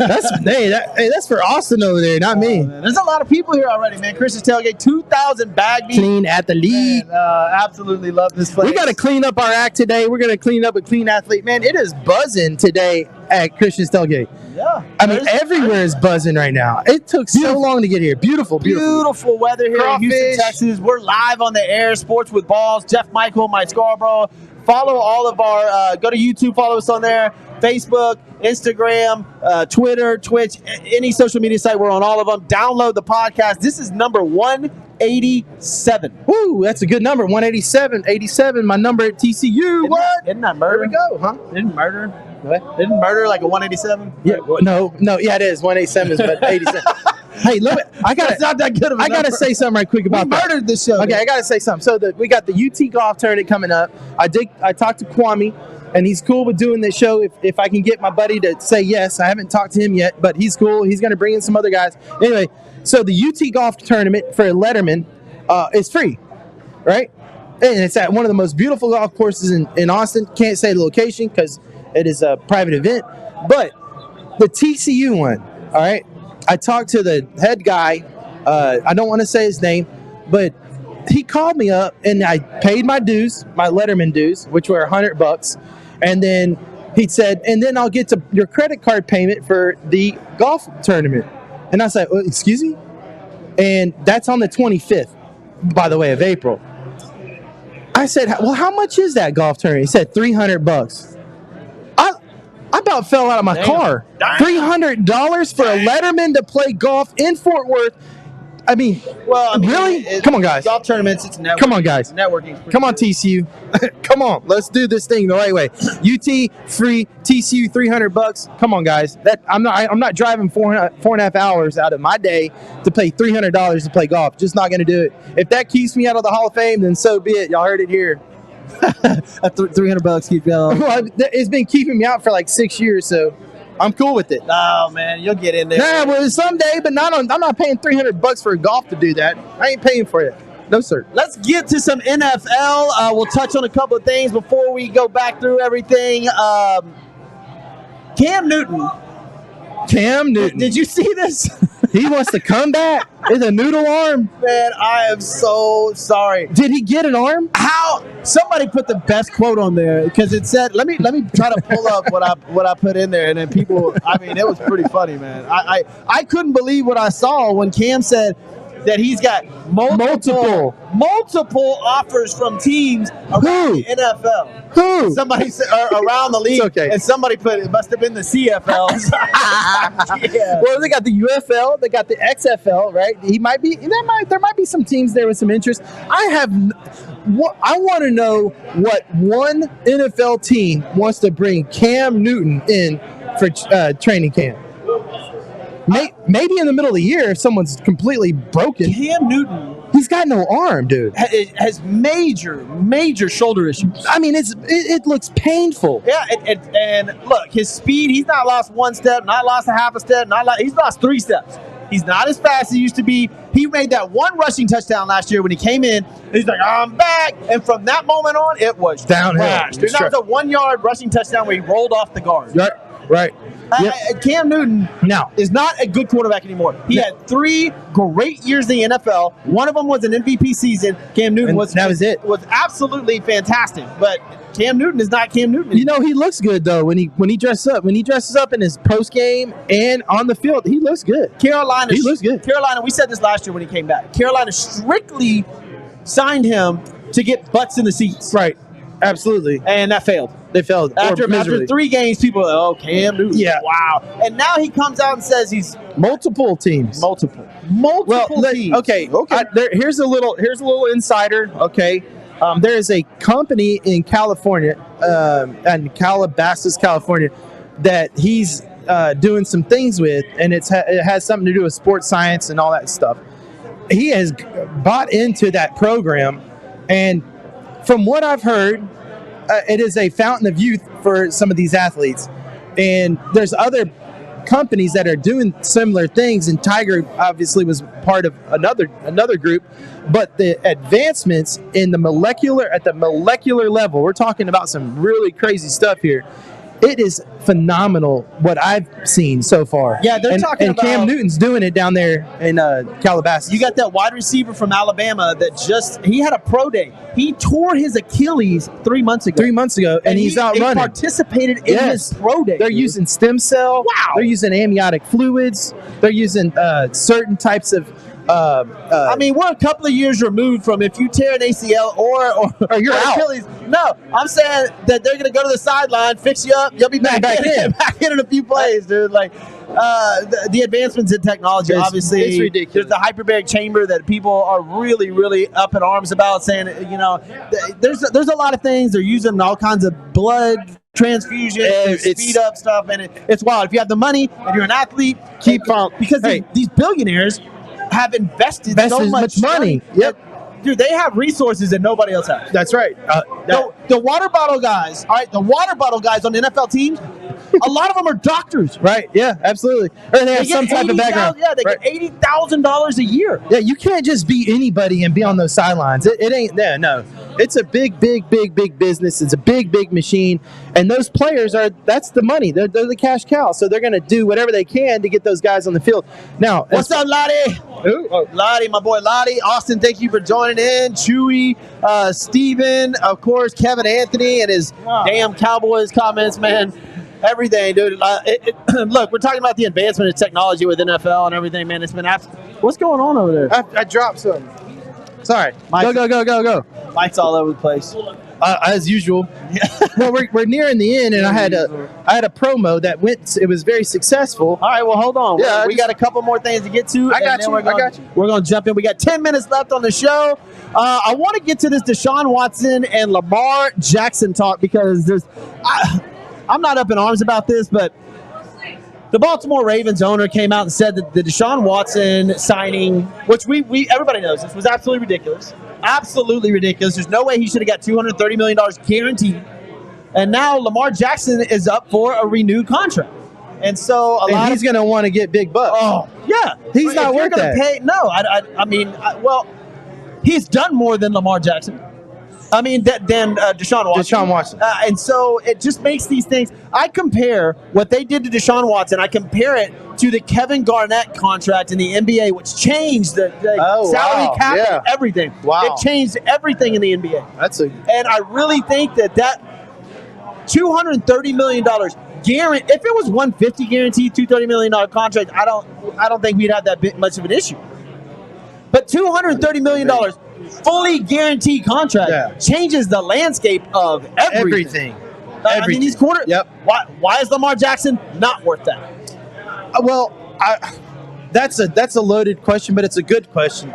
S2: That's for Austin over there, not me.
S1: There's a lot of people here already, man. Chris's Tailgate, 2,000 Bagby.
S2: Clean athlete.
S1: Absolutely love this place.
S2: We got to clean up our act today. We're going to clean up a clean athlete. Man, it is buzzing today at Chris's Tailgate.
S1: Yeah.
S2: I mean, everywhere is buzzing right now. It took so long to get here. Beautiful
S1: weather here in Houston, Texas. We're live on the air, Sports with Balls. Jeff Michael, Mike Scarborough. Follow all of our, go to YouTube, follow us on there. Facebook, Instagram, Twitter, Twitch, any social media site. We're on all of them. Download the podcast. This is number 187.
S2: Woo, that's a good number. 187. 87, my number at TCU.
S1: Isn't that murder?
S2: There we go, huh?
S1: Isn't murder?
S2: What?
S1: Isn't murder like a 187?
S2: Yeah, no, yeah, it is. 187 is but 87. Hey, look,
S1: It's not that good of a
S2: I got to say something right quick about that.
S1: Murdered this show.
S2: Okay, I got to say something. So we got the UT golf tournament coming up. I talked to Kwame, and he's cool with doing this show if I can get my buddy to say yes. I haven't talked to him yet, but he's cool. He's going to bring in some other guys. Anyway, so the UT golf tournament for Letterman is free, right? And it's at one of the most beautiful golf courses in Austin. Can't say the location because it is a private event. But the TCU one, all right? I talked to the head guy. I don't want to say his name, but he called me up, and I paid my dues, my Letterman dues, which were $100, and then he said, and then I'll get to your credit card payment for the golf tournament. And I said, excuse me? And that's on the 25th, by the way, of April. I said, well, how much is that golf tournament? He said, $300. I about fell out of my car. $300 for a Letterman to play golf in Fort Worth. I mean, really? Come on, guys.
S1: Golf tournaments, it's networking.
S2: Come on, guys.
S1: Networking.
S2: Come on, TCU. Come on. Let's do this thing the right way. UT free, TCU $300. Come on, guys. I'm not driving 4.5 hours out of my day to pay $300 to play golf. Just not going to do it. If that keeps me out of the Hall of Fame, then so be it. Y'all heard it here.
S1: $300 keep going.
S2: Well, it's been keeping me out for like 6 years, so I'm cool with it.
S1: Oh man, you'll get in there.
S2: Yeah, well, someday, but I'm not paying $300 for golf to do that. I ain't paying for it. No, sir.
S1: Let's get to some NFL. We'll touch on a couple of things before we go back through everything. Cam Newton. Did you see this?
S2: He wants to come back. It's a noodle arm.
S1: Man, I am so sorry.
S2: Did he get an arm?
S1: How? Somebody put the best quote on there because it said, let me try to pull up what I put in there, and then people, I mean, it was pretty funny, man. I couldn't believe what I saw when Cam said that he's got multiple offers from teams around the NFL.
S2: Who?
S1: Somebody said around the league,
S2: okay.
S1: And somebody put it must have been the CFL. Yeah.
S2: Well, they got the UFL, they got the XFL, right? There might be some teams there with some interest. I want to know what one NFL team wants to bring Cam Newton in for training camp. Maybe in the middle of the year, if someone's completely broken.
S1: Cam Newton,
S2: he's got no arm, dude.
S1: Has major shoulder issues.
S2: I mean, it looks painful.
S1: Yeah, and look, his speed. He's not lost one step, not lost a half a step, he's lost 3 steps. He's not as fast as he used to be. He made that one rushing touchdown last year when he came in. He's like, I'm back. And from that moment on, it was
S2: downhill.
S1: That was a 1-yard rushing touchdown where he rolled off the guard.
S2: Right. Yep.
S1: Cam Newton is not a good quarterback anymore. He had 3 great years in the NFL. One of them was an MVP season. Cam Newton was absolutely fantastic. But Cam Newton is not Cam Newton anymore.
S2: You know, he looks good though when he dresses up. When he dresses up in his post game and on the field, he looks good.
S1: He looks good. Carolina, we said this last year when he came back. Carolina strictly signed him to get butts in the seats.
S2: Right. Absolutely.
S1: And that failed.
S2: They failed.
S1: After 3 games, people are like, Cam Newton.
S2: Yeah.
S1: Wow. And now he comes out and says he's
S2: multiple teams.
S1: Multiple teams.
S2: Okay. Here's a little insider. Okay. There is a company in California, in Calabasas, California, that he's doing some things with, and it has something to do with sports science and all that stuff. He has bought into that program, and from what I've heard, it is a fountain of youth for some of these athletes. And there's other companies that are doing similar things, and Tiger obviously was part of another group. But the advancements in at the molecular level, we're talking about some really crazy stuff here. It is phenomenal what I've seen so far.
S1: Yeah, they're talking about...
S2: And Cam Newton's doing it down there in Calabasas.
S1: You got that wide receiver from Alabama that he had a pro day. He tore his Achilles 3 months ago.
S2: And he's out running.
S1: He participated in his pro day.
S2: They're using stem cell.
S1: Wow.
S2: They're using amniotic fluids. They're using certain types of...
S1: I mean, we're a couple of years removed from if you tear an ACL or
S2: you're out.
S1: Achilles. No, I'm saying that they're going to go to the sideline, fix you up, you'll be back in a few plays, dude. Like the advancements in technology, obviously,
S2: it's ridiculous.
S1: There's the hyperbaric chamber that people are really, really up in arms about, saying, there's a lot of things. They're using all kinds of blood transfusion, speed up stuff, and it's wild. If you have the money and you're an athlete, keep on, because these billionaires have invested so much money.
S2: Yep.
S1: Dude, they have resources that nobody else has.
S2: That's right.
S1: The water bottle guys, all right, the water bottle guys on NFL teams, a lot of them are doctors.
S2: Right, yeah, absolutely. Or they have some type of background.
S1: Yeah, they get $80,000 a year.
S2: Yeah, you can't just be anybody and be on those sidelines. It ain't there, no. It's a big business. It's a big machine. And those players that's the money. They're the cash cow. So they're going to do whatever they can to get those guys on the field. Now,
S1: what's up, Lottie? Lottie, my boy Lottie. Austin, thank you for joining in. Chewy, Steven, of course, Kevin Anthony and his damn Cowboys comments, man. Everything, dude. Look, we're talking about the advancement of technology with NFL and everything, man. It's been what's going on over there?
S2: I dropped something. Sorry. Go.
S1: Mike's all over the place.
S2: As usual. Well, we're nearing the end, and I had a promo that went. It was very successful.
S1: All right, well, hold on. Yeah, we got a couple more things to get to.
S2: I got you. We're
S1: going to jump in. We got 10 minutes left on the show. I want to get to this Desean Watson and Lamar Jackson talk because I'm not up in arms about this, but the Baltimore Ravens owner came out and said that the Desean Watson signing, which we everybody knows this was absolutely ridiculous. Absolutely ridiculous. There's no way he should have got $230 million guaranteed. And now Lamar Jackson is up for a renewed contract. And so
S2: he's going to want to get big bucks.
S1: Oh, yeah.
S2: He's not worth that.
S1: No, I mean, he's done more than Lamar Jackson. I mean, than Desean Watson. And so it just makes these things. I compare what they did to Desean Watson. I compare it to the Kevin Garnett contract in the NBA, which changed the salary cap and everything.
S2: Wow.
S1: It changed everything in the NBA. And I really think that $230 million guaranteed. If it was $150 guaranteed, $230 million contract, I don't think we'd have that much of an issue. But $230 million fully guaranteed contract changes the landscape of everything. I mean, these quarters.
S2: Yep.
S1: Why is Lamar Jackson not worth that?
S2: Well, that's a loaded question, but it's a good question.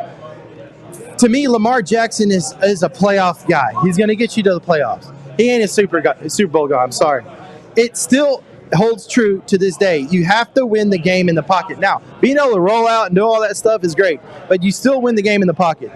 S2: To me, Lamar Jackson is a playoff guy. He's going to get you to the playoffs. He ain't a Super Bowl guy. I'm sorry. It still holds true to this day. You have to win the game in the pocket. Now, being able to roll out and do all that stuff is great, but you still win the game in the pocket.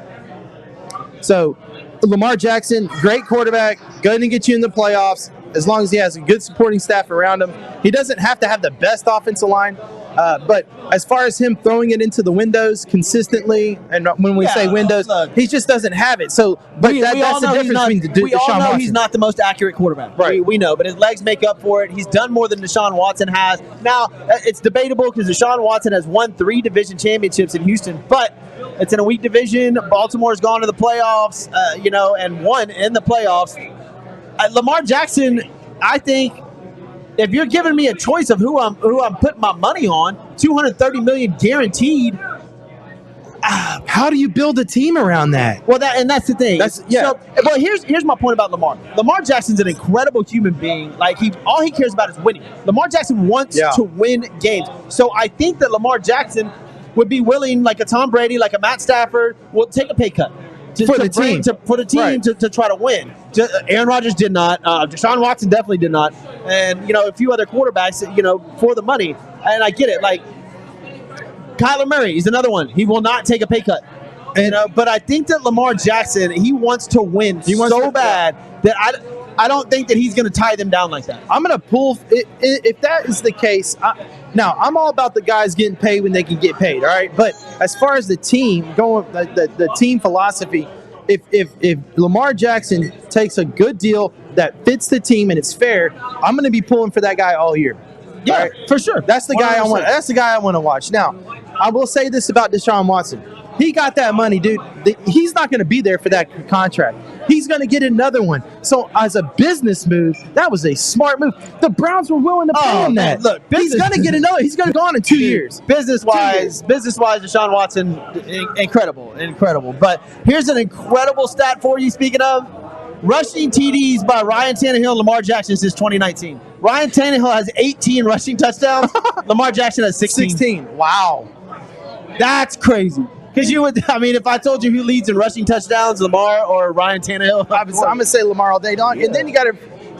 S2: So, Lamar Jackson, great quarterback, going to get you in the playoffs as long as he has a good supporting staff around him. He doesn't have to have the best offensive line, but as far as him throwing it into the windows consistently, and when we say windows, he just doesn't have it. So, but that's the difference between
S1: we all know he's not the most accurate quarterback.
S2: Right.
S1: We know, but his legs make up for it. He's done more than Desean Watson has. Now, it's debatable because Desean Watson has won 3 division championships in Houston, but it's in a weak division. Baltimore's gone to the playoffs, and won in the playoffs. Lamar Jackson, I think, if you're giving me a choice of who I'm putting my money on, $230 million guaranteed.
S2: How do you build a team around that?
S1: Well, that's the thing. But here's my point about Lamar. Lamar Jackson's an incredible human being. Like all he cares about is winning. Lamar Jackson wants to win games. So I think that Lamar Jackson would be willing, like a Tom Brady, like a Matt Stafford, will take a pay cut for the team to try to win. Aaron Rodgers did not. Desean Watson definitely did not. And, a few other quarterbacks, for the money. And I get it. Like, Kyler Murray is another one. He will not take a pay cut. But I think that Lamar Jackson, he wants to win so bad that I don't think that he's going to tie them down like that.
S2: I'm going to pull if that is the case. Now, I'm all about the guys getting paid when they can get paid, all right? But as far as the team going, the team philosophy, if Lamar Jackson takes a good deal that fits the team and it's fair, I'm going to be pulling for that guy all year.
S1: Yeah,
S2: right?
S1: For sure.
S2: That's the guy 100%. I want. That's the guy I want to watch. Now, I will say this about Desean Watson. He got that money, dude. He's not going to be there for that contract. He's going to get another one. So, as a business move, that was a smart move. The Browns were willing to pay him that.
S1: Look,
S2: he's going to get another. He's going to go on in 2 years.
S1: Business-wise, Desean Watson, incredible. But here's an incredible stat for you, speaking of. Rushing TDs by Ryan Tannehill and Lamar Jackson since 2019. Ryan Tannehill has 18 rushing touchdowns. Lamar Jackson has 16.
S2: Wow.
S1: That's crazy. Because if I told you who leads in rushing touchdowns, Lamar or Ryan Tannehill,
S2: I'm going to say Lamar all day long. Yeah. And then you got to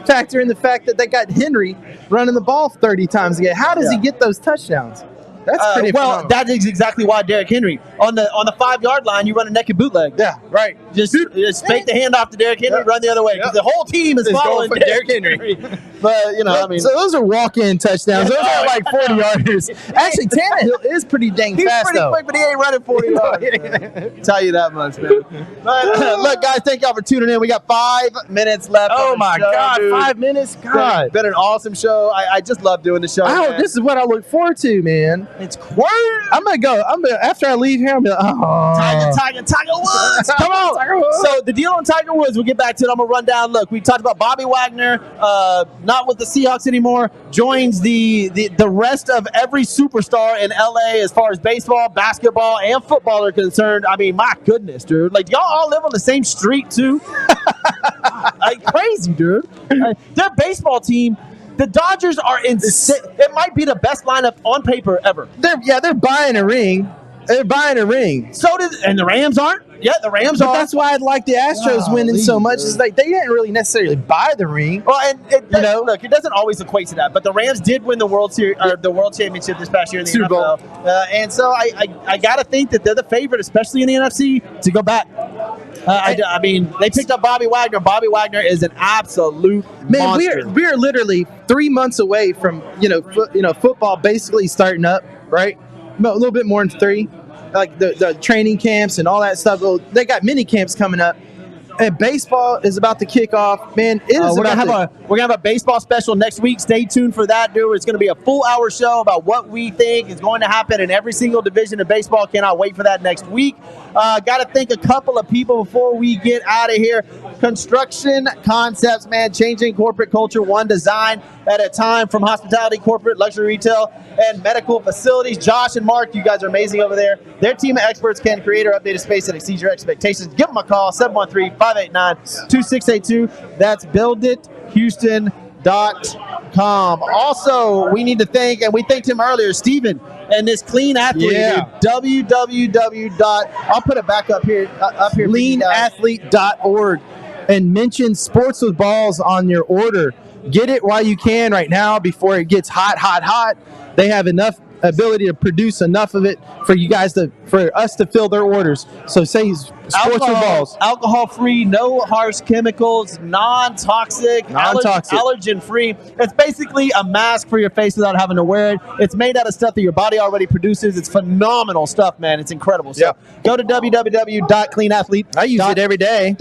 S2: factor in the fact that they got Henry running the ball 30 times a game. How does he get those touchdowns? That's pretty phenomenal.
S1: That is exactly why Derrick Henry on the 5-yard line, you run a naked bootleg.
S2: Yeah, right.
S1: Just fake the handoff to Derrick Henry, run the other way because the whole team is following
S2: Derrick Henry.
S1: But, you know, I mean.
S3: So those are walk-in touchdowns. Those are like 40-yarders. Actually, Tannehill is pretty dang
S1: He's
S3: fast,
S1: pretty
S3: though.
S1: quick, but he ain't running 40 yards. Man. Tell you that much, man. But, look, guys, thank y'all for tuning in. We got 5 minutes left.
S3: Oh,
S1: on the
S3: my
S1: show,
S3: God,
S1: dude.
S3: 5 minutes? God.
S1: Been an awesome show. I just love doing the show. Man.
S3: This is what I look forward to, man.
S1: It's crazy.
S3: I'm going to go. After I leave here, I'm going to be like,
S1: Tiger Woods. Come on.
S3: Tiger Woods.
S1: So the deal on Tiger Woods, we'll get back to it. I'm going to run down. Look, we talked about Bobby Wagner, not with the Seahawks anymore, joins the rest of every superstar in LA as far as baseball, basketball, and football are concerned. I mean, my goodness, dude. Like, y'all all live on the same street, too. Like, crazy, dude. Their baseball team, the Dodgers are insane. It might be the best lineup on paper ever.
S3: They're buying a ring. They're buying a ring.
S1: And the Rams aren't? Yeah, the Rams
S3: But
S1: are.
S3: that's why I like the Astros winning so much. Is like they didn't really necessarily buy the ring.
S1: Well, and look, it doesn't always equate to that, but the Rams did win the World Series or the World Championship this past year in the
S3: Super Bowl.
S1: NFL, and so I gotta think that they're the favorite, especially in the NFC, to go back. I mean, they picked up Bobby Wagner. Bobby Wagner is an absolute monster.
S3: We are literally 3 months away from football basically starting up, right? A little bit more than 3. Like the training camps and all that stuff. Well, they got mini camps coming up, and baseball is about to kick off. Man,
S1: we're gonna have a baseball special next week. Stay tuned for that, dude. It's gonna be a full hour show about what we think is going to happen in every single division of baseball. Cannot wait for that next week. Got to thank a couple of people before we get out of here. Construction Concepts, man, changing corporate culture one design at a time, from hospitality, corporate, luxury retail, and medical facilities. Josh and Mark, you guys are amazing over there. Their team of experts can create or update a space that exceeds your expectations. Give them a call, 713-589-2682. That's buildithouston.com. Also, we need to thank, and we thanked him earlier, Steven, and this Clean Athlete.
S3: Yeah.
S1: I'll put it back up here.
S3: CleanAthlete.org, and mention Sports with Balls on your order. Get it while you can right now before it gets hot. They have enough ability to produce enough of it for us to fill their orders. So say Sports with Balls.
S1: Alcohol-free, no harsh chemicals, non-toxic, allergen-free. It's basically a mask for your face without having to wear it. It's made out of stuff that your body already produces. It's phenomenal stuff, man. It's incredible. So go to www.cleanathlete.org.
S3: I use it every day.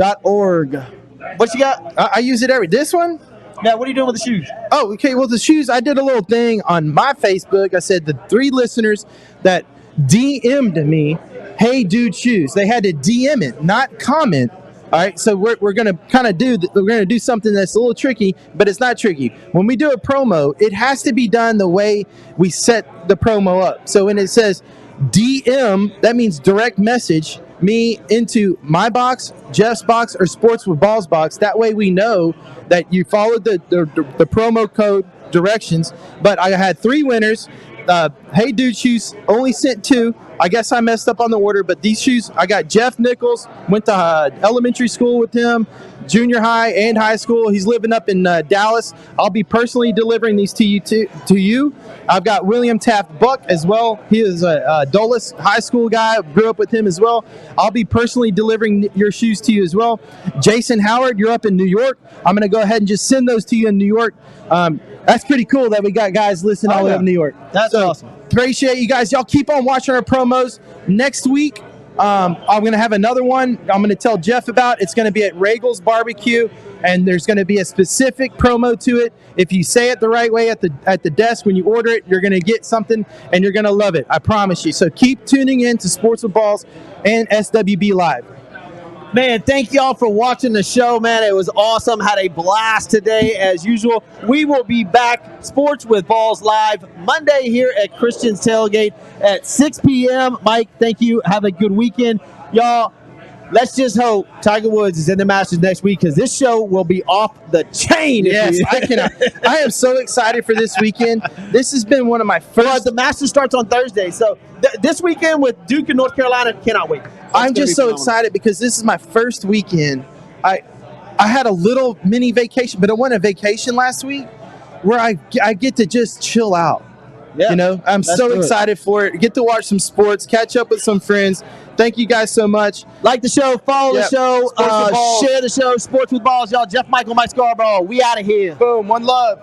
S1: What you got?
S3: I use it every. This one?
S1: Yeah, what are you doing with the shoes?
S3: Oh, okay. Well, the shoes, I did a little thing on my Facebook. I said the 3 listeners that DM'd me, hey, dude, shoes. They had to DM it, not comment. All right, so we're going to do something that's a little tricky, but it's not tricky. When we do a promo, it has to be done the way we set the promo up. So when it says DM, that means direct message me into my box, Jeff's box, or Sports with Balls box. That way we know that you followed the promo code directions. But I had 3 winners. Hey Dude shoes, only sent 2. I guess I messed up on the order, but these shoes, I got Jeff Nichols, went to elementary school with him, junior high and high school. He's living up in Dallas. I'll be personally delivering these to you. I've got William Taft Buck as well. He is a Dulles high school guy. Grew up with him as well. I'll be personally delivering your shoes to you as well. Jason Howard, you're up in New York. I'm going to go ahead and just send those to you in New York. That's pretty cool that we got guys listening all the way up in New York.
S1: That's awesome.
S3: Appreciate you guys. Y'all keep on watching our promos. Next week, I'm going to have another one I'm going to tell Jeff about. It's going to be at Regal's Barbecue, and there's going to be a specific promo to it. If you say it the right way at the desk when you order it, you're going to get something, and you're going to love it. I promise you. So keep tuning in to Sports with Balls and SWB Live.
S1: Man, thank y'all for watching the show, man. It was awesome. Had a blast today, as usual. We will be back, Sports with Balls Live, Monday here at Christian's Tailgate at 6 p.m. Mike, thank you. Have a good weekend. Y'all, let's just hope Tiger Woods is in the Masters next week, because this show will be off the chain.
S3: Yes, I am so excited for this weekend. This has been one of my first.
S1: Well, the Masters starts on Thursday, so this weekend with Duke and North Carolina, cannot wait.
S3: I'm just so excited because this is my first weekend. I had a little mini vacation, but I went on vacation last week where I get to just chill out. Yeah, I'm so excited for it. Get to watch some sports, catch up with some friends, Thank you guys so much.
S1: Like the show, follow
S3: Yep.
S1: the show,
S3: Sports with balls.
S1: share the show. Sports with Balls, y'all. Jeff Michael, Mike Scarborough. We out of here.
S3: Boom. One love.